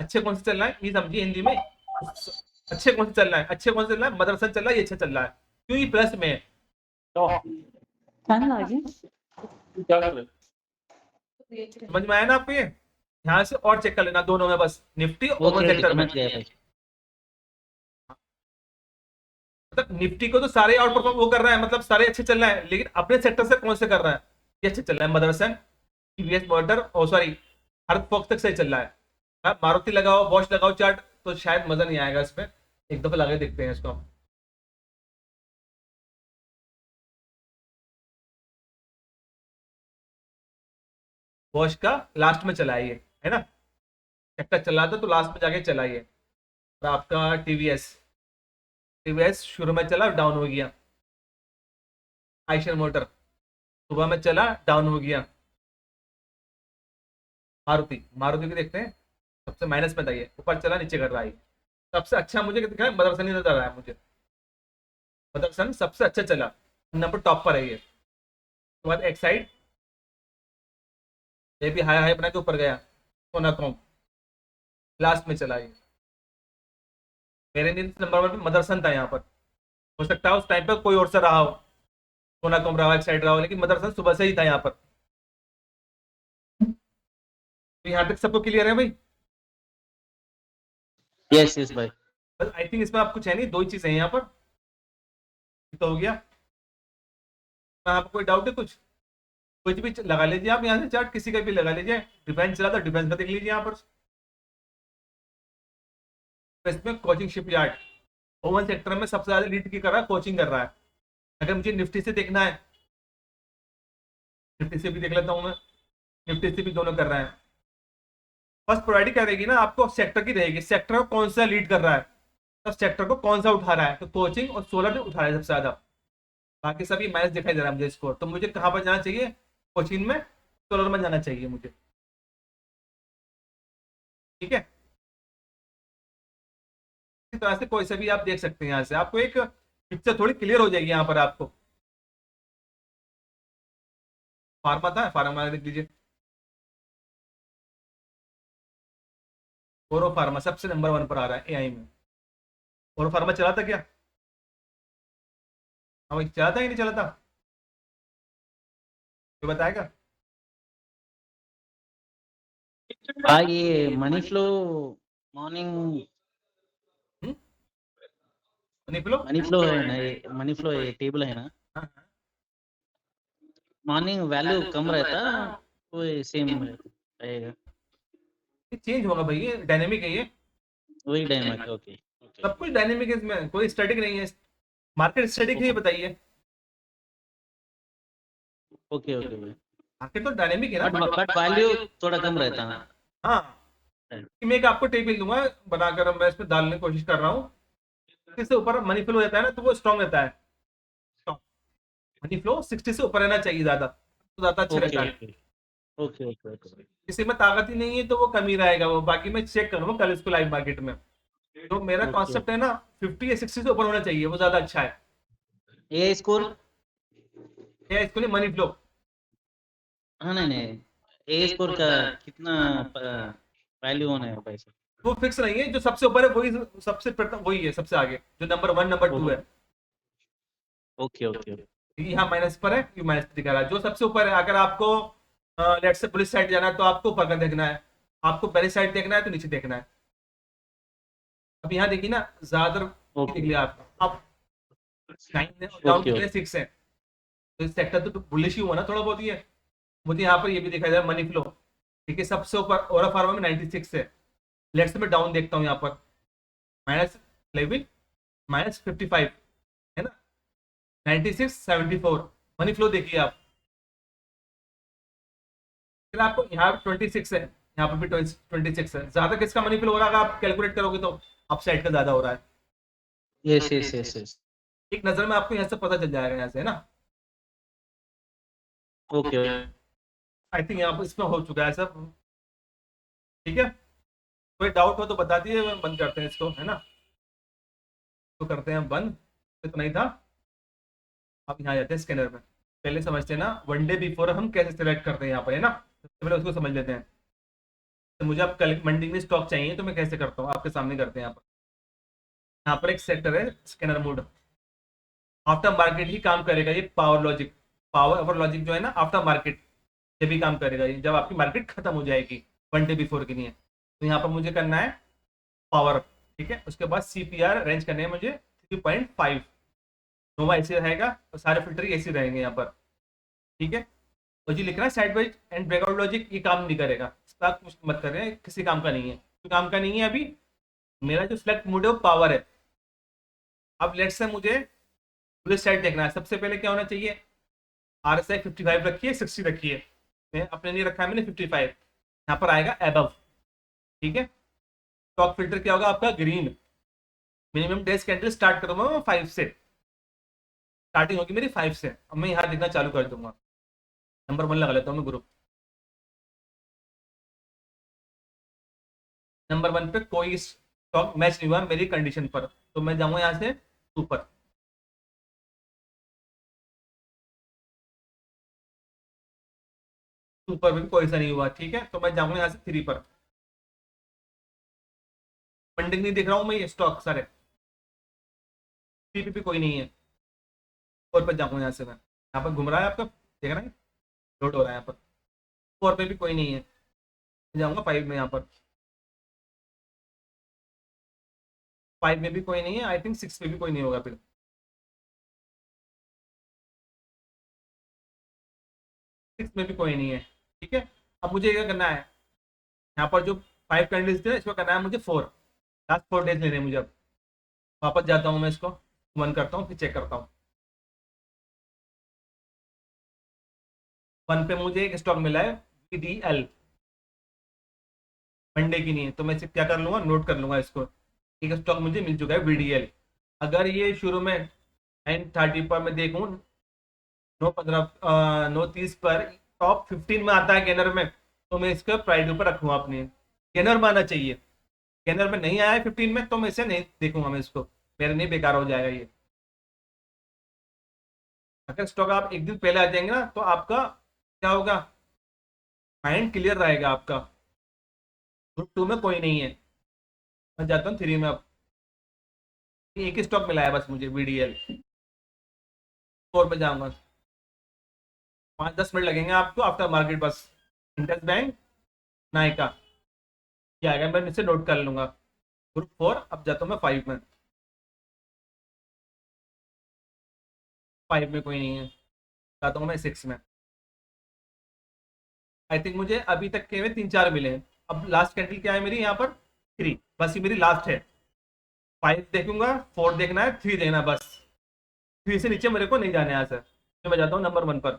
अच्छे कौन से चल रहा है ये समझिए हिंदी में, अच्छे कौन से चल रहा है, अच्छे कौन से चल रहा है, मदरसन चल रहा है, ये अच्छा चल रहा है, क्यों? ये प्लस में है। तो फैन लागे क्या करें? समझ में आया ना आपको? ये यहाँ से और चेक कर लेना दोनों में, बस निफ्टी और ओके ओके सेक्टर में। समझ गया भाई। मतलब निफ्टी को तो सारे आउट परफॉर्म वो कर रहा है, मतलब सारे अच्छे चल रहा है, लेकिन अपने सेक्टर से कौन से कर रहा है, ये अच्छे चल रहा है, मदरसन, टीवीएस मोटर, ओ सॉरी भारत फोक्स तक सही चल रहा है। आप मारुति लगाओ, बॉश लगाओ चार्ट तो शायद मजा नहीं आएगा इसमें, एक दफा लगा के देखते हैं इसको हम। बॉश का लास्ट में चला है ना, सेक्टर चल रहा था तो लास्ट में जाके चला है। और आपका टीवीएस, टीवीएस शुरू में चला डाउन हो गया। आइशर मोटर सुबह में चला डाउन हो गया। मारुति, मारुति की देखते हैं, सबसे माइनस में था ये, ऊपर चला नीचे कर रहा है। सबसे अच्छा मुझे दिख रहा है मदरसन ही नजर आ रहा है मुझे। मदरसन सबसे अच्छा चला, नंबर टॉप पर है ये। उसके बाद एक्साइड, ये भी हाई हाई बना के ऊपर गया। सोनाकॉम लास्ट में चला ये। मेरे लिए नंबर वन पे मदरसन था यहाँ पर। हो सकता है उस टाइम पर कोई और सा रहा हो, सोनाकॉम रहा हो, एक्साइड रहा हो, लेकिन मदरसन सुबह से ही था यहाँ पर। तो यहाँ तक सबको क्लियर है भाई? यस यस भाई। बस आई थिंक इसमें आप कुछ है नहीं, दो ही चीजें हैं यहाँ पर, तो हो गया। यहाँ पर कोई डाउट है कुछ? कुछ भी लगा लीजिए आप यहाँ से चार्ट, किसी का भी लगा लीजिए। डिफेंस चला तो डिफेंस का देख लीजिए यहाँ पर। तो इसमें कोचिंग शिपयार्ड ओवन सेक्टर में सबसे ज्यादा लीड की कर रहा है, कोचिंग कर रहा है। अगर मुझे निफ्टी से देखना है, निफ्टी से भी देख लेता हूँ मैं। निफ्टी से भी दोनों कर रहे हैं। फर्स्ट प्रायोरिटी क्या रहेगी ना आपको, सेक्टर की रहेगी, सेक्टर को कौन सा लीड कर रहा है, तब सेक्टर को कौन सा उठा रहा है। तो कोचिंग और सोलर उठा रहा है सबसे ज्यादा, बाकी सभी माइनस दिखाई दे रहा है मुझे स्कोर। तो मुझे कहाँ पर जाना चाहिए? कोचिंग में, सोलर में जाना चाहिए मुझे। ठीक है, इस तरह से कोई से भी आप देख सकते हैं। यहाँ से आपको एक पिक्चर थोड़ी क्लियर हो जाएगी यहाँ पर आपको। फार्मा था, फार्मा देख लीजिए। ओरो फार्मा सबसे नंबर वन पर आ रहा है एआई में। ओरो फार्मा चला था क्या? हाँ भाई, चला था कि नहीं चला था? तो बताएगा। हाँ ये मनी फ्लो मॉर्निंग निकलो। मनी फ्लो है ना, ये मनी फ्लो ये टेबल है ना, हाँ, हाँ। मॉर्निंग वैल्यू कम रहता वो सेम रहेगा। ये चेंज होगा भाई, ये डायनेमिक है ये। वही टाइम है। ओके ओके सब कुछ डायनेमिक है, इसमें कोई स्टैटिक नहीं है। मार्केट स्टैटिक है ये बताइए? ओके ओके भाई। मार्केट तो डायनेमिक है ना। बट वैल्यू थोड़ा कम रहता है। हाँ, मैं एक आपको टेबल दूंगा बनाकर, मैं इसमें डालने की कोशिश कर रहा हूँ। इससे ऊपर मनी फ्लो रहता है ना, तो वो स्ट्रॉन्ग रहता है। मनी फ्लो 60 से ऊपर रहना चाहिए ज्यादा, तो ज्यादा अच्छा ओके रहता है। Okay okay okay okay. किसी में ताकत ही नहीं है तो वो कमी रहेगा वो। बाकी मैं चेक करूंगा कल इसको लाइव मार्केट में। तो मेरा ओके। कॉन्सेप्ट है ना, 50 या 60 से ऊपर होना चाहिए, वो ज्यादा अच्छा है। ए स्कोर। या इसको नहीं, मनी फ्लो। हाँ नहीं नहीं, ए स्कोर का कितना वैल्यू होना है पैसा? वो फिक्स नहीं है, जो सबसे ऊपर है वही सबसे प्रथम, वही है सबसे आगे, जो नंबर वन नंबर टू है। ओके ओके यहाँ माइनस पर है, ये माइनस दिखा रहा है। जो सबसे ऊपर है, अगर आपको लेट से पुलिस साइड जाना है तो आपको ऊपर का देखना है, आपको पहले साइड देखना है तो नीचे देखना है। अब यहाँ देखिए ना, ज्यादातर ओके दिख लिया आपको। अब 9 है और डाउन ओके कितने 6 है, तो इस सेक्टर तो बुलिश ही हुआ ना थोड़ा बहुत ही है। मुझे यहाँ पर ये भी दिखाई दे रहा है मनी फ्लो। ठीक है, सबसे ऊपर ओरा फार्मा में 96 है। लेट्स मैं डाउन देखता हूँ यहाँ पर, -11 -55 है ना, 96 74 मनी फ्लो देखिए आप। फिर आपको यहाँ पर 26 है, यहाँ पर भी 26 है। ज्यादा किसका मनी फ्लो हो रहा है अगर आप कैलकुलेट करोगे तो अप साइड का ज्यादा हो रहा है। Yes yes yes yes. एक नजर में आपको यहाँ से पता चल जाएगा यहाँ से, है ना। ओके आई थिंक यहाँ पर इसमें हो चुका है सब। ठीक है, कोई डाउट हो तो बता दिए, बंद करते हैं इसको, है ना। तो करते हैं बंद, इतना ही था। अब यहाँ जाते हैं स्कैनर में। पहले समझते हैं ना वन डे बिफोर हम कैसे सिलेक्ट करते हैं यहाँ पर, है ना। सबसे पहले उसको समझ लेते हैं। तो मुझे अब कल मंडी में स्टॉक चाहिए तो मैं कैसे करता हूँ, आपके सामने करते हैं। यहाँ पर एक सेक्टर है स्कैनर मोड, आफ्टर मार्केट ही काम करेगा ये। पावर लॉजिक जो है ना, आफ्टर मार्केट ये भी काम करेगा ये, जब आपकी मार्केट खत्म हो जाएगी वन डे बिफोर के लिए। तो यहाँ पर मुझे करना है पावर। ठीक है, उसके बाद CPR रेंज करने हैं मुझे 3.5। नोवा ऐसे रहेगा और सारे फिल्टर ऐसे रहेंगे यहाँ पर। ठीक है, और जी लिख रहा है sideways and breakout logic, ये काम नहीं करेगा, इसका कुछ मत करें, किसी काम का नहीं है, कोई काम का नहीं है। अभी मेरा जो सिलेक्ट मोड है वो पावर है। अब लेट्स से मुझे बुलिश साइड देखना है। सबसे पहले क्या होना चाहिए, RSI 55 रखिए, 60 रखिए। मैं अपने लिए रखा है मैंने 55। यहाँ पर आएगा एबव। ठीक है, स्टॉक फिल्टर क्या होगा आपका, green. Minimum days candle start करूंगा मैं 5 से, स्टार्टिंग होगी मेरी 5 से। अब मैं यहाँ देखना चालू कर दूंगा। नंबर 1 लगा लेता हूँ मैं ग्रुप। नंबर 1 पे कोई स्टॉक मैच नहीं हुआ मेरी कंडीशन पर, तो मैं जाऊंगा यहाँ से ऊपर। ऊपर भी कोई सा नहीं हुआ, ठीक है, तो मैं जाऊंगा यहाँ से 3 पर। फंडिंग नहीं देख रहा हूँ मैं, ये स्टॉक सारे 3 पे भी कोई नहीं है। 4 पर जाऊंगा यहाँ से मैं, यहाँ पर घूम रहा है आपका, देख रहा है, लोड हो रहा है यहाँ पर। 4 पे भी कोई नहीं है, जाऊंगा 5 में यहाँ पर। 5 में भी कोई नहीं है, आई थिंक 6 पे भी कोई नहीं होगा फिर। 6 में भी कोई नहीं है, ठीक है। अब मुझे क्या करना है, यहाँ पर जो 5 कैंडल्स थे इसको करना है मुझे 4, लास्ट 4 डेज लेने हैं मुझे। अब वापस जाता हूँ मैं, इसको वन करता हूँ, फिर चेक करता हूँ। 1 पे मुझे एक स्टॉक मिला है VDL, मंडे की नहीं है, तो मैं इसे क्या कर लूंगा, नोट कर लूंगा इसको। एक स्टॉक मुझे मिल चुका है VDL। अगर ये शुरू में 9:30 पर मैं देखूँ, 9:30 पर टॉप 15 में आता है गेनर में, तो मैं इसका प्राइस ऊपर रखूंगा अपने। गेनर में आना चाहिए, गेनर में नहीं आया है 15 में, तो मैं इसे नहीं देखूंगा, मैं इसको, मेरे नहीं, बेकार हो जाएगा ये। अगर स्टॉक आप एक दिन पहले आ जाएंगे ना, तो आपका क्या होगा, माइंड क्लियर रहेगा आपका। ग्रुप 2 में कोई नहीं है, मैं जाता हूँ 3 में। अब एक ही स्टॉक मिला है बस मुझे, VDL। 4 में जाऊंगा, 5-10 मिनट लगेंगे आपको आफ्टर मार्केट बस। इंडस बैंक, नायका, क्या आएगा मैं इसे नोट कर लूंगा। ग्रुप 4, अब जाता हूँ मैं 5 में। 5 में कोई नहीं है, जाता हूँ मैं 6 में। आई थिंक मुझे अभी तक के में 3-4 मिले हैं। अब लास्ट कैंडल क्या है मेरी यहाँ पर, 3, बस ये मेरी लास्ट है। 5 देखूंगा, 4 देखना है, 3 देखना है बस। 3 से नीचे मेरे को नहीं जाने यहाँ से, तो मैं जाता हूँ नंबर 1 पर।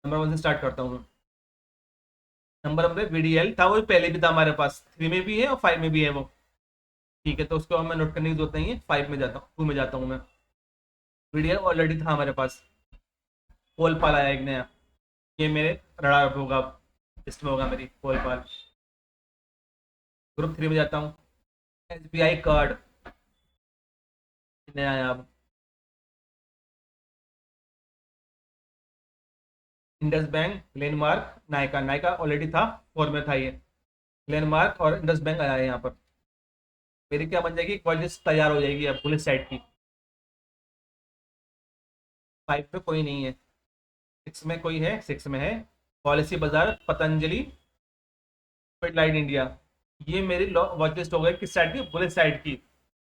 नंबर 1 से स्टार्ट करता हूँ मैं। नंबर 1 पे VDL था, वो पहले भी था हमारे पास, 3 में भी है और 5 में भी है वो, ठीक है, तो उसको मैं नोट करने की जरूरत नहीं है। 5 में जाता हूँ, 2 में जाता हूँ मैं। VDL ऑलरेडी था हमारे पास। पोल पाल आया एक नया, ये मेरे रडार होगा, इसमें होगा मेरी पोल पाल। ग्रुप 3 में जाता हूँ। SBI कार्ड नया आया अब। Indus bank, Glenmark, Nykaa, Nykaa already था, 4 में था ये। ग्लेनमार्क और इंडस बैंक आया है यहाँ पर। मेरी क्या बन जाएगी, पॉलिसी तैयार हो जाएगी अब पुलिस साइड की। 5 पे कोई नहीं है, 6 में कोई है, 6 में है पॉलिसी बाजार, पतंजलि, लाइट इंडिया। ये मेरी वॉच लिस्ट हो गई, किस साइड की, पुलिस साइड की।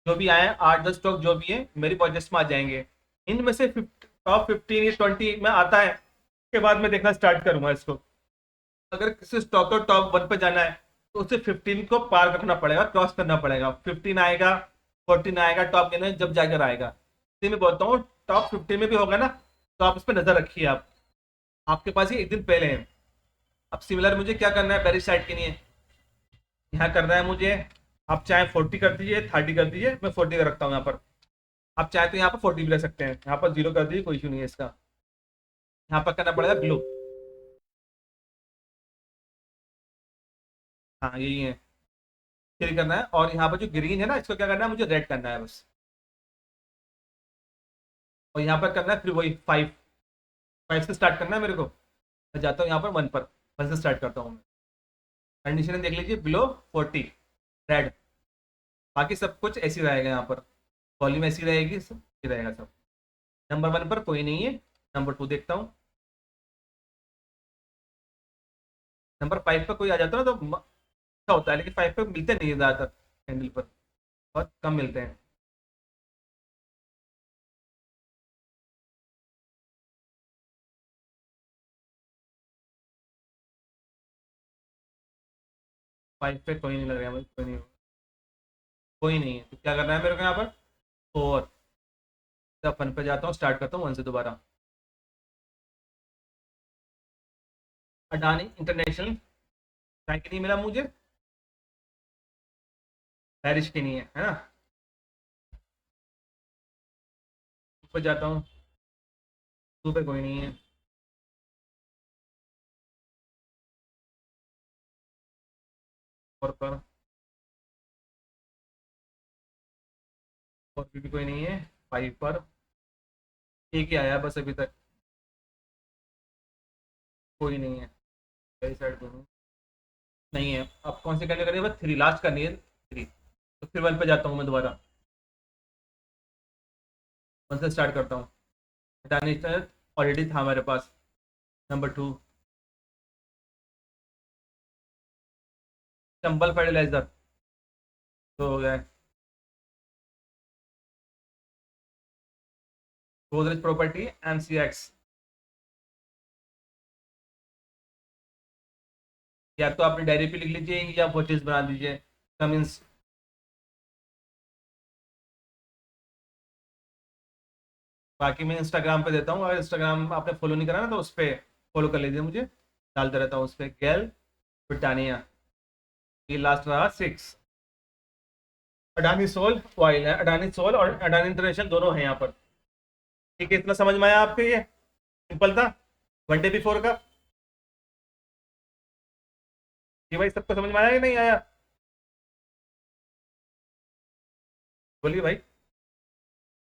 जो भी आए 8-10 स्टॉक जो भी है मेरी वॉच लिस्ट में आ जाएंगे। इनमें से टॉप 15 या 20 में आता है, उसके बाद मैं देखना स्टार्ट करूंगा इसको। अगर किसी स्टॉक को टॉप 1 पे जाना है, तो उसे 15 को पार करना पड़ेगा, क्रॉस करना पड़ेगा। 15 आएगा, 14 आएगा, टॉप गेनर जब जाकर आएगा। इसलिए मैं बोलता हूँ टॉप 15 में भी होगा ना, तो आप इस पर नजर रखिए। आप, आपके पास ये एक दिन पहले है। अब सिमिलर मुझे क्या करना है, बेरिश साइड के लिए यहाँ करना है मुझे। आप चाहे 40 कर दीजिए, 30 कर दीजिए, मैं 40 का रखता हूँ यहाँ पर। आप चाहे तो यहाँ पर 40 भी रख सकते हैं, यहाँ पर 0 कर दीजिए, कोई इशू नहीं है इसका। यहाँ पर करना पड़ेगा ब्लू, हाँ यही है, फिर करना है। और यहाँ पर जो ग्रीन है ना, इसको क्या करना है, मुझे रेड करना है बस। और यहाँ पर करना है फिर वही 5, 5 से स्टार्ट करना है मेरे को। मैं जाता हूँ यहाँ पर 1 पर, 1 से स्टार्ट करता हूँ। कंडीशन देख लीजिए, बिलो 40 रेड। बाकी सब कुछ ऐसी रहेगा यहाँ पर, वॉल्यूम ऐसी रहेगी, सब ऐसी रहेगा सब। नंबर 1 पर कोई नहीं है, नंबर 2 देखता हूँ। नंबर 5 पर कोई आ जाता है ना, तो अच्छा होता है, लेकिन 5 पे मिलते नहीं है ज़्यादातर कैंडल पर, बहुत कम मिलते हैं। 5 पे कोई नहीं लग रहा है मुझे, कोई नहीं, कोई नहीं है, तो क्या करना है मेरे को यहाँ पर, 4। जब 1 पे जाता हूँ, स्टार्ट करता हूँ 1 से दोबारा। अडानी इंटरनेशनल, बैंक नहीं मिला मुझे, बारिश की नहीं है ना। ऊपर जाता हूँ, ऊपर कोई नहीं है। और पर और भी कोई नहीं है 5 पर, एक ही आया बस अभी तक, कोई नहीं है। सही साइड दोनों नहीं है। अब कौन सी करनी है, बस 3 लास्ट करनी है, 3। तो फिर 1 पे जाता हूँ मैं दोबारा, 1 से स्टार्ट करता हूँ। हटाने ऑलरेडी था मेरे पास, नंबर 2 चंबल फर्टिलाइजर, तो हो गया है। गोदरेज प्रॉपर्टी MCX, या तो आपने डायरी पे लिख लीजिए या वो चीज़ बना दीजिए, कमिंस। बाकी मैं इंस्टाग्राम पे देता हूँ, अगर इंस्टाग्राम आपने फॉलो नहीं करा ना तो उस पर फॉलो कर लीजिए मुझे, डालते रहता हूँ उस पर। गैल ब्रिटानिया, ये लास्ट रहा 6। अडानी सोल ऑयल है, अडानी सोल और अडानी इंटरनेशनल दोनों हैं यहाँ पर। ठीक है, इतना समझ में आया आपके? ये सिंपल था 1 डे बिफोर का। ये भाई सबको समझ में आया कि नहीं आया? बोलिए भाई।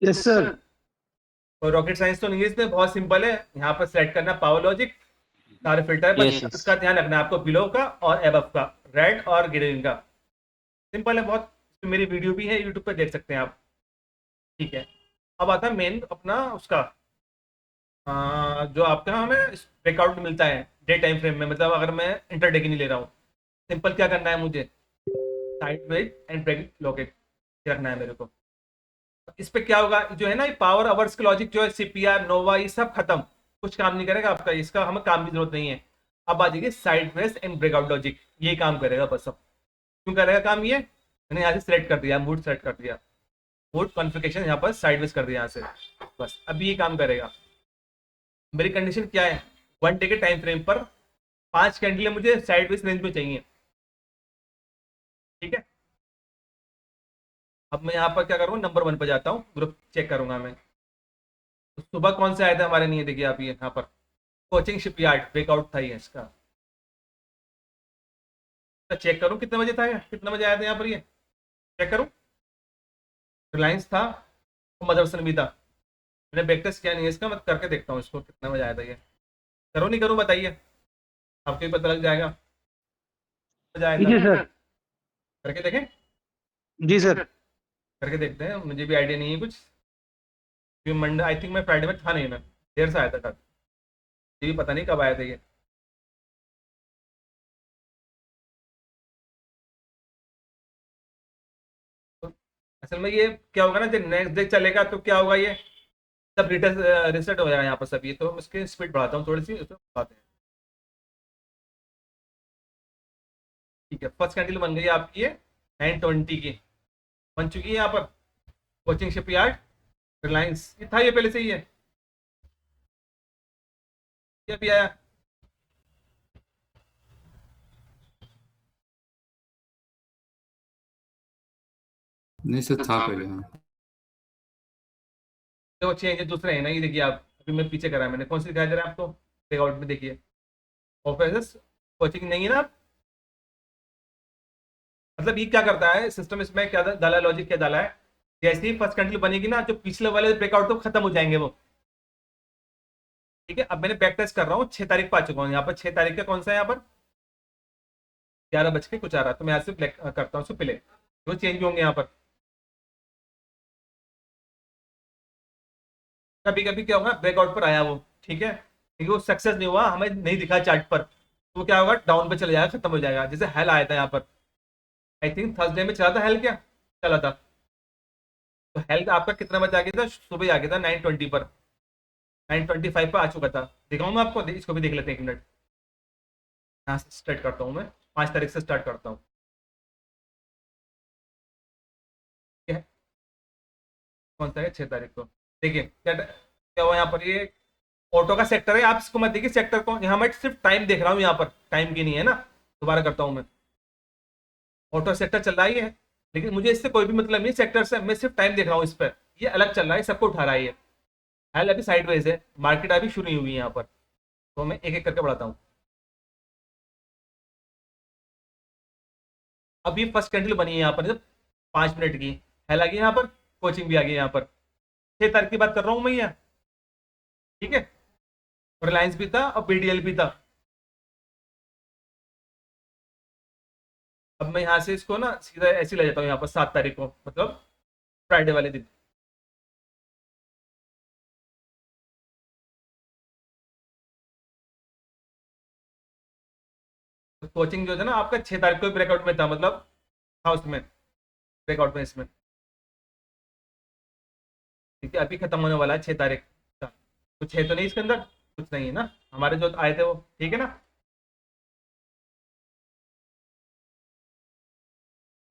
Yes sir. और रॉकेट साइंस तो नहीं है इसमें, बहुत सिंपल है। यहाँ पर सेलेक्ट करना पावर लॉजिक, सारे फिल्टर है, Yes, बस yes. इसका ध्यान रखना है आपको, बिलो का और एबव का, रेड और ग्रीन का। सिंपल है बहुत, मेरी वीडियो भी है यूट्यूब पे, देख सकते हैं आप। ठीक है, अब आता है मेन अपना उसका, जो आपका हमें ब्रेकआउट मिलता है डे टाइम फ्रेम में, मतलब अगर मैं इंटरडे की नहीं ले रहा हूँ। सिंपल क्या करना है मुझे, sideways and break locket रखना है मेरे को। इस पे क्या होगा, जो है ना ये पावर आवर्स का लॉजिक जो है, CPR नोवा, ये सब खत्म, कुछ काम नहीं करेगा आपका, इसका हमें काम की जरूरत नहीं है। अब आ जाएगी sideways and breakout logic, ये काम करेगा बस। अब क्यों करेगा काम ये, मैंने यहाँ से सिलेक्ट कर दिया, मूड सेलेक्ट कर दिया, मूड कॉन्फ़िगरेशन यहाँ पर साइडवेज कर दिया यहाँ से, बस अभी ये काम करेगा। मेरी कंडीशन क्या है, 1 डे के टाइम फ्रेम पर 5 कैंडलें मुझे साइडवेज रेंज में चाहिए। ठीक है, अब मैं यहाँ पर क्या करूँगा, नंबर 1 पर जाता हूँ, ग्रुप चेक करूंगा मैं। तो सुबह कौन से आए थे हमारे लिए, देखिए आप ये यहाँ पर कोचिंग शिपयार्ड ब्रेकआउट था ये इसका। तो चेक करूँ कितने बजे था, कितने बजे आया था यहाँ पर ये, चेक करूँ। रिलायंस था, तो मदरसन भी था। मैंने बैक टेस्ट किया नहीं है इसका, मैं करके देखता हूँ इसको कितना बजे आया था ये। करूँ नहीं करूँ बताइए, आपको भी पता लग जाएगा बजे आया ठीक था। है सर। करके देखें, जी सर। करके देखते हैं, मुझे भी आइडिया नहीं है कुछ, क्योंकि मंडे आई थिंक मैं फ्राइडे में था नहीं, मैं देर से आया था कल, ये भी पता नहीं कब आया था ये। तो असल में ये क्या होगा ना, जब नेक्स्ट डे चलेगा तो क्या होगा, ये सब रिसेट हो जाएगा यहाँ पर सब। ये तो इसकी स्पीड बढ़ाता हूँ थोड़ी सी, इसको बढ़ाते हैं। ठीक है, फर्स्ट कैंडल बन गई आपकी ये 9:20 की, बन चुकी है यहाँ पर। कोचिंग शिपयार्ड रिलायंस, ये था ये पहले से ही है, ये भी आया। नहीं सर, था पहले, हाँ। तो चेंज दूसरे है ना, ये देखिए आप, अभी मैं पीछे करा मैंने, कौन सी दिखाई दे रहा है आपको, ब्रेकआउट में देखिए, ऑफिस कोचिंग नहीं है ना। मतलब ये क्या करता है सिस्टम, इसमें क्या डाला लॉजिक, क्या डाला है, जैसे ही फर्स्ट कैंडल बनेगी ना, जो पिछले वाले ब्रेकआउट तो खत्म हो जाएंगे वो। ठीक है, अब मैंने बैक टेस्ट कर रहा हूँ, 6 तारीख पर आ चुका हूँ यहाँ पर। 6 तारीख का कौन सा है यहाँ पर, 11 बज के कुछ आ रहा है, तो मैं यहाँ से ब्लैक करता हूँ उसको पहले, वो चेंज होंगे यहाँ पर। कभी कभी क्या होगा, ब्रेकआउट पर आया वो, ठीक है, क्योंकि वो सक्सेस नहीं हुआ, हमें नहीं दिखा चार्ट पर, तो वो क्या होगा, डाउन पे चले जाएगा, खत्म हो जाएगा। जैसे हेल आया था यहाँ पर, आई थिंक थर्सडे में चला था हेल, क्या चला था, तो हेल आपका कितना बजे आ गया था, सुबह आ गया था 9:20 पर, 9:25 पर आ चुका था। दिखाऊँ मैं आपको, इसको भी देख लेते हैं 1 मिनट। यहाँ से स्टार्ट करता हूँ मैं, 5 तारीख से स्टार्ट करता हूँ। ठीक है, कौन सा है, 6 तारीख को। देखिए क्या क्या हुआ यहाँ पर, ये ऑटो का सेक्टर है, आप इसको मत देखिए सेक्टर को, यहाँ मैं सिर्फ टाइम देख रहा हूँ, यहाँ पर टाइम की नहीं है ना। दोबारा करता हूँ मैं, ऑटो सेक्टर चल रहा ही है, लेकिन मुझे इससे कोई भी मतलब नहीं सेक्टर से, मैं सिर्फ टाइम देख रहा हूँ इस पर। ये अलग चल रहा है, सबको उठा रहा है ये, हाल अभी साइडवेज है, मार्केट अभी शुरू नहीं हुई है यहाँ पर, तो मैं एक एक करके बढ़ाता हूँ। अब ये फर्स्ट कैंडल बनी है यहाँ पर जब 5 मिनट की, हेल आ गई यहाँ पर, कोचिंग भी आ गई यहाँ पर। 6 तारीख की बात कर रहा हूँ मैं यहाँ, ठीक है। रिलायंस भी था और बीडीएल भी था। अब मैं यहाँ से इसको ना सीधा ऐसे ले जाता हूँ यहाँ पर 7 तारीख को, मतलब फ्राइडे वाले दिन। तो कोचिंग जो था ना आपका 6 तारीख को ब्रेकआउट में था, मतलब था उसमें ब्रेकआउट में इसमें, ठीक है। अभी खत्म होने वाला है 6 तारीख का। कुछ है तो नहीं इसके अंदर, कुछ नहीं है ना, हमारे जो आए थे वो, ठीक है ना।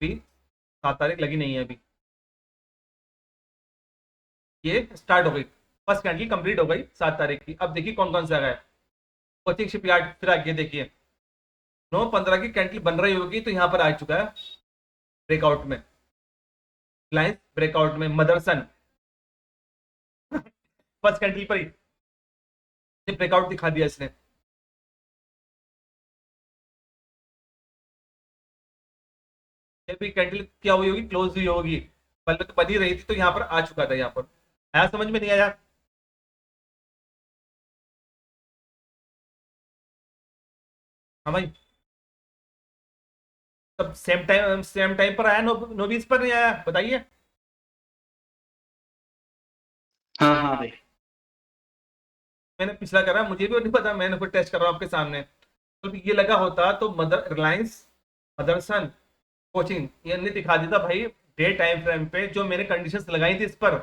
अभी 7 तारीख लगी नहीं है अभी, ये स्टार्ट हो गई, फर्स्ट कैंडल कंप्लीट हो गई 7 तारीख की। अब देखिए कौन कौन सा है कोचिंग शिपयार्ड। फिर आगे देखिए 9/15 की कैंडल बन रही होगी, तो यहाँ पर आ चुका है ब्रेकआउट में, रिलायंस ब्रेकआउट में, मदरसन फर्स्ट कैंडल पर ही ब्रेकआउट दिखा दिया इसने। ये भी कैंडल क्या हुई होगी, क्लोज हुई होगी, पहले तो बनी रही थी, तो यहाँ पर आ चुका था। यहाँ पर आया, समझ में नहीं आया? हाँ भाई, तब सेम टाइम पर आया, नो बीस पर नहीं आया, बताइए। हाँ हाँ भाई। मैंने पिछला करा, मुझे भी नहीं पता, मैंने फिर टेस्ट कर रहा हूँ आपके सामने। तो ये लगा होता तो रिलायंस, मदरसन, कोचिंग, ये नहीं दिखा देता भाई। डे टाइम फ्रेम पे जो मैंने कंडीशंस लगाई थी इस पर,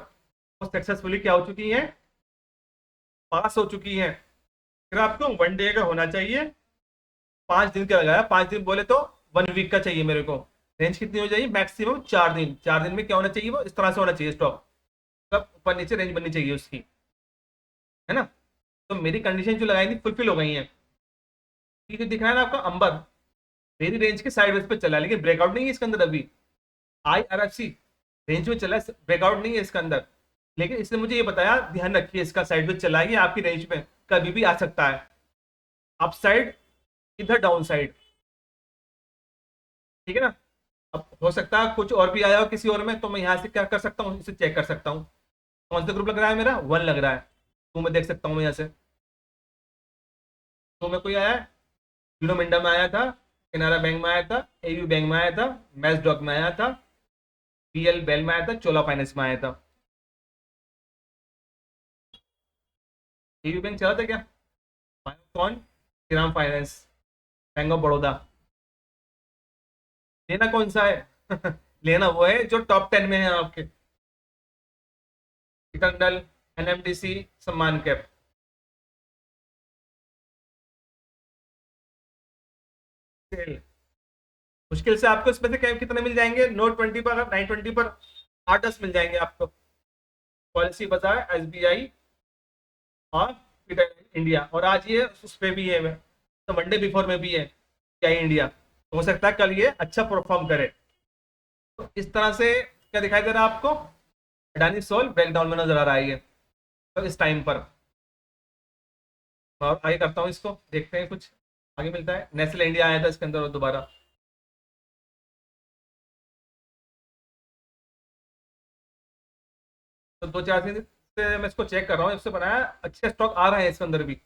वो सक्सेसफुली क्या हो चुकी हैं, पास हो चुकी हैं। फिर आपको 1 डे का होना चाहिए, 5 दिन का लगाया, 5 दिन बोले तो 1 वीक का चाहिए मेरे को। रेंज कितनी हो जाएगी, मैक्सिमम 4 दिन। 4 दिन में क्या होना चाहिए, वो इस तरह से होना चाहिए स्टॉक, मतलब ऊपर नीचे रेंज बननी चाहिए उसकी, है ना। तो मेरी कंडीशन जो लगाई थी फुलफिल हो गई है। ये जो दिख रहा है ना आपका अंबर, मेरी रेंज के साइड वेज पे चला है, लेकिन ब्रेकआउट नहीं है इसके अंदर अभी। IRFC रेंज में चला है, ब्रेकआउट नहीं है इसके अंदर। लेकिन इसने मुझे ये बताया, ध्यान रखिए इसका साइड वेज चला है, ये आपकी रेंज में कभी भी आ सकता है, अप साइड, इधर डाउन साइड, ठीक है ना। अब हो सकता है कुछ और भी आया हो किसी और में, तो मैं यहाँ से क्या कर सकता हूँ, इसे चेक कर सकता हूँ। कौन सा ग्रुप लग रहा है मेरा, 1 लग रहा है, तो मैं देख सकता हूँ यहाँ से। तो में कोई आया है, यूनो मिंडा में आया था, केनरा बैंक में आया था, AU बैंक में आया था, मैच डॉक में आया था, PL बेल में आया था, चोला फाइनेंस में आया था। AU बैंक चला था क्या, कौन, Shriram finance, bank of Baroda. लेना कौन सा है लेना वो है जो टॉप 10 में है आपके, सिकंदल, NMDC, सम्मान कैप। मुश्किल से आपको इसमें से कितने मिल जाएंगे, नोट 20 पर, 920 पर 8-10 मिल जाएंगे आपको। पॉलिसी बाजार, SBI और इंडिया, और आज ये उस पर भी है, तो मंडे बिफोर में भी है क्या इंडिया। तो हो सकता है कल ये अच्छा परफॉर्म करे। तो इस तरह से क्या दिखाई दे रहा है आपको, अडानी सोल ब्रेकडाउन में नजर आ रहा है ये, तो इस टाइम पर। और आगे करता हूँ इसको, देखते हैं कुछ आगे मिलता है। नेस्ले इंडिया आया था इसके अंदर और दोबारा, तो 2-4 दिन से मैं इसको चेक कर रहा हूँ, इससे बनाया अच्छे स्टॉक आ रहे हैं इसके अंदर भी।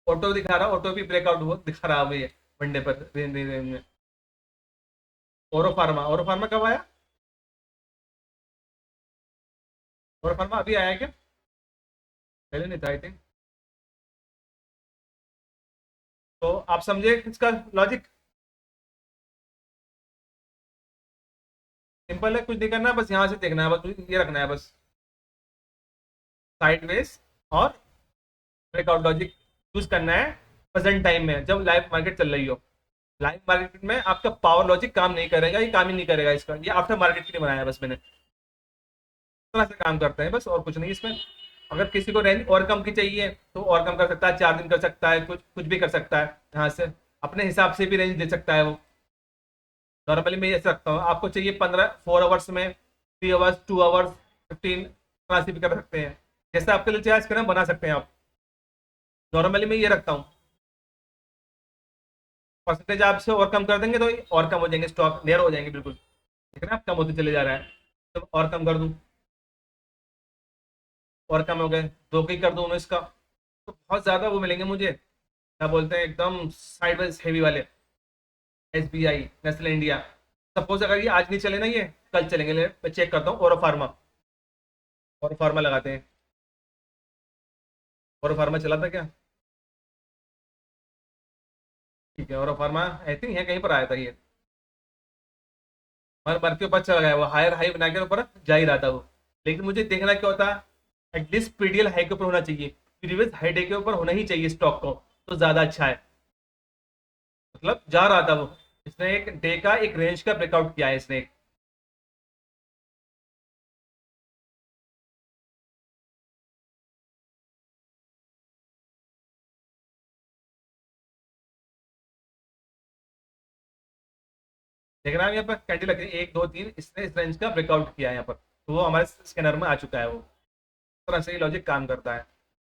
ऑटो दिखा रहा, ऑटो भी ब्रेकआउट वो दिखा रहा है वनडे पर रेंज में। ओरो फार्मा कब आया, ओरो फार्मा अभी आया क्या, पहले नहीं था आई थिंक। तो आप समझे इसका लॉजिक, सिंपल है, कुछ नहीं करना है, बस यहाँ से देखना है, बस ये रखना है बस, साइडवेज और ब्रेकआउट लॉजिक यूज करना है प्रेजेंट टाइम में, जब लाइव मार्केट चल रही हो। लाइव मार्केट में आपका पावर लॉजिक काम नहीं करेगा, ये काम ही नहीं करेगा इसका, ये आफ्टर मार्केट के लिए बनाया है बस मैंने। इस तरह से काम करते हैं बस, और कुछ नहीं इसमें। अगर किसी को रेंज और कम की चाहिए तो और कम कर सकता है, 4 दिन कर सकता है, कुछ कुछ भी कर सकता है, यहाँ से अपने हिसाब से भी रेंज दे सकता है वो। नॉर्मली मैं ऐसे रखता हूँ, आपको चाहिए 4 आवर्स में, 3 आवर्स, 2 आवर्स, 15, तरह से भी कर सकते हैं, जैसे आपके लिए चाहे करें बना सकते हैं आप। नॉर्मली मैं ये रखता हूँ, परसेंटेज आपसे और कम कर देंगे तो और कम हो जाएंगे, स्टॉक नेर हो जाएंगे बिल्कुल। देख रहे हैं आप, कम होते चले जा रहा है। तो और कम कर दूं, और कम हो गए, 2 की कर दूं 19 का, तो बहुत ज़्यादा वो मिलेंगे मुझे, क्या बोलते हैं, एकदम साइडवेज हेवी वाले। SBI, नेशनल इंडिया, सपोज अगर ये आज नहीं चले ना, ये कल चलेंगे। मैं चेक करता हूँ। और फार्मा, और फार्मा लगाते हैं। और फार्मा चला था क्या? ठीक है, और फार्मा आई थिंक है कहीं पर आया था ये, हर बार के ऊपर चला गया वो, हायर हाई बना के ऊपर जा ही रहा था वो। लेकिन मुझे देखना क्या होता है, एटलीस्ट पीडीएल हाई के ऊपर होना चाहिए, प्रीवियस हाई डे के ऊपर होना ही चाहिए स्टॉक को, तो ज़्यादा अच्छा है। मतलब जा रहा था वो, इसने एक डे का एक रेंज का ब्रेकआउट किया है इसने। देख रहा है यहाँ पर कैंडल लग रही है 1 2 3, इसने इस रेंज का ब्रेकआउट किया है यहाँ पर, तो वो हमारे स्कैनर में आ चुका है वो। इस तरह से ही लॉजिक काम करता है।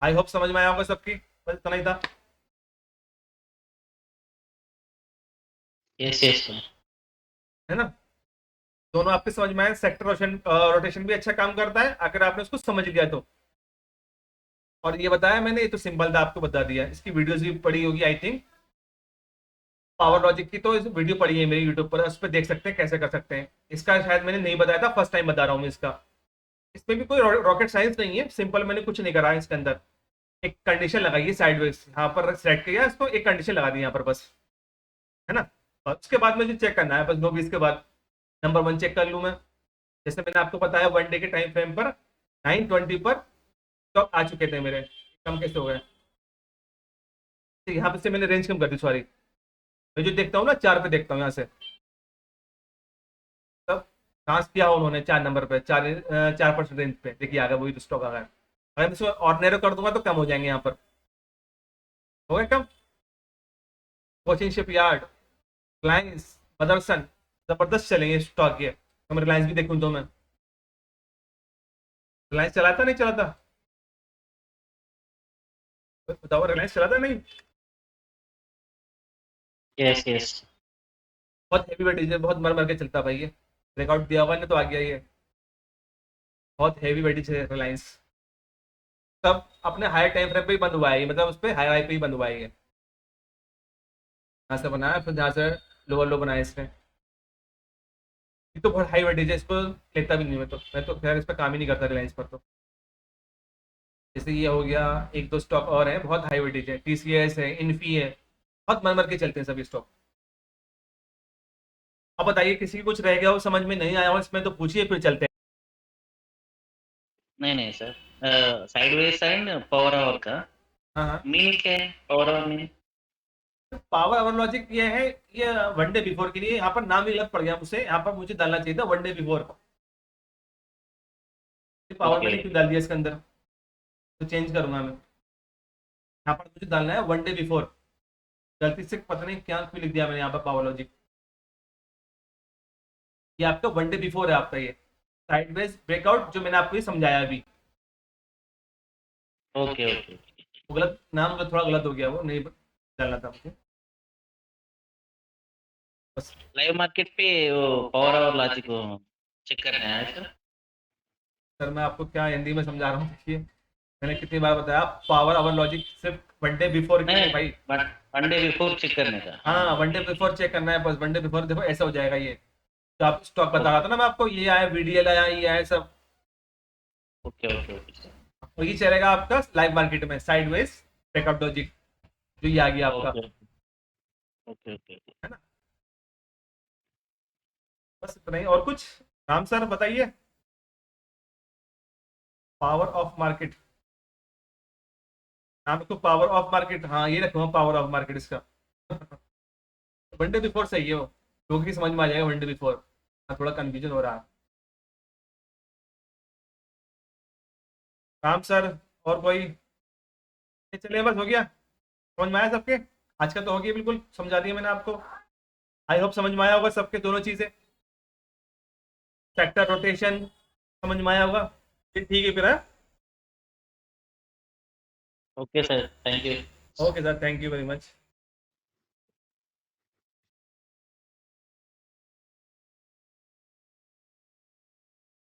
आई होप समझ में आया होगा सबकी, बस इतना ही था। Yes yes sir. है ना? दोनों आपके समझ में आए। सेक्टर रोटेशन भी अच्छा काम करता है अगर आपने उसको समझ लिया तो। और ये बताया मैंने, ये तो सिंपल था, आपको बता दिया। इसकी वीडियोस भी पड़ी होगी आई थिंक, पावर लॉजिक की तो वीडियो पड़ी है मेरी यूट्यूब पर, उस पर देख सकते हैं कैसे कर सकते हैं। इसका शायद मैंने नहीं बताया था, फर्स्ट टाइम बता रहा हूँ मैं इसका। इसमें भी कोई रॉकेट साइंस नहीं है, सिंपल, मैंने कुछ नहीं करा है इसके अंदर। एक कंडीशन लगाई है साइडवेज, यहाँ पर सेट किया इसको, एक कंडीशन लगा दी यहाँ पर बस, है ना? और उसके बाद मुझे चेक करना है बस, 9:20 के बाद नंबर 1 चेक कर लूँ मैं। जैसे मैंने आपको बताया 1 डे के टाइम फ्रेम पर 9:20 पर स्टॉक आ चुके थे मेरे। कम कैसे हो गए? यहाँ पे से मैंने रेंज कम कर दी, सॉरी। मैं जो देखता हूँ ना 4 पे देखता हूँ यहाँ से, तब डांस किया उन्होंने 4 नंबर पे, 4% रेंज पे, देखिए आ गया वही स्टॉक आ गया। अगर मैं इसको और नैरो कर दूंगा तो कम हो जाएंगे यहाँ पर। हो गया कम? कोचिंग शिपयार्ड, रिलायंस, मदरसन, जबरदस्त चलेंगे स्टॉक ये। तो मैं रिलायंस भी देखूँ तो मैं, रिलायंस चला था नहीं चला था? बताओ, रिलायंस चला था नहीं? Yes yes. बहुत हैवी वेटेज है, बहुत मर मर के चलता भाई ये। ब्रेकआउट दिया हुआ ने तो आ गया ये, बहुत हैवी वेटेज है रिलायंस। तब अपने हाई टाइम फ्रेम पे ही बंद हुआ है ये, मतलब उस पर हाई हाई पे ही बंद हुआ है ये। यहाँ से बनाया, फिर यहाँ से लोअर लो बनाया इसने। ये तो बहुत हाई वेटेज है, इसको लेता भी नहीं मैं तो खैर इस पर काम ही नहीं करता रिलायंस पर तो। जैसे ये हो गया, 1 2 स्टॉक और है बहुत हाई वेटेज है, TCS है, इन्फी है, बहुत मर मर के चलते हैं सभी स्टॉक। अब बताइए, किसी की कुछ रह गया हो, समझ में नहीं आया हो इसमें तो पूछिए, फिर चलते हैं। नहीं नहीं sir, sideways and power hour का हाँ हाँ, मीनिंग क्या है? Power hour meaning? Power hour logic ये है, ये 1 डे बिफोर के लिए। यहाँ पर नाम ही गलत पड़ गया मुझसे, यहाँ पर मुझे डालना चाहिए था 1 डे बिफोर। पावर ओके मैंने क्यों डाल दिया इसके अंदर, तो चेंज करूंगा मैं। यहाँ पर मुझे डालना है 1 डे बिफोर, गलती से पता नहीं क्या क्यों लिख दिया मैंने यहाँ पर पावर लॉजिक। ये आपका 1 डे बिफोर है आपका, ये साइडवेज ब्रेकआउट जो मैंने आपको ये समझाया अभी। Okay okay. वो गलत नाम, थोड़ा गलत हो गया, वो नहीं डालना था मुझे बस। लाइव मार्केट पे वो पावर आवर लॉजिक को चेक करना है सर? सर मैं आपको क्या हिंदी में समझा रहा हूँ, देखिए मैंने कितनी बार बताया, पावर आवर लॉजिक सिर्फ 1 डे बिफोर के लिए नहीं भाई। But one day before check करने का। हाँ 1 डे बिफोर चेक करना है बस, 1 डे बिफोर देखो ऐसा हो जाएगा ये। तो आप स्टॉक बता रहा था ना मैं आपको, ये आया VDL आया, ये आया सब, ओके ओके ओके सर। और ये चलेगा आपका लाइव मार्केट में साइडवेज ब्रेकआउट लॉजिक, जो ये आ गया आपका, ओके ओके ओके। है ना? बस इतना ही, और कुछ? राम सर बताइए। पावर ऑफ मार्केट, नाम तो पावर ऑफ मार्केट, हाँ ये रखूंगा पावर ऑफ मार्केट इसका। 1 डे बिफोर सही है वो, लोगों की समझ में आ जाएगा 1 डे बिफोर। हाँ थोड़ा कंफ्यूजन हो रहा है। राम सर और कोई? चलिए बस हो गया, समझ में आया सबके? आज का तो हो गया, बिल्कुल समझा दिया मैंने आपको। आई होप समझ में आया होगा सबके, दोनों चीजें, सेक्टर रोटेशन समझ में आया होगा। ठीक है फिर, है? Okay sir, thank you. Okay sir, thank you very much.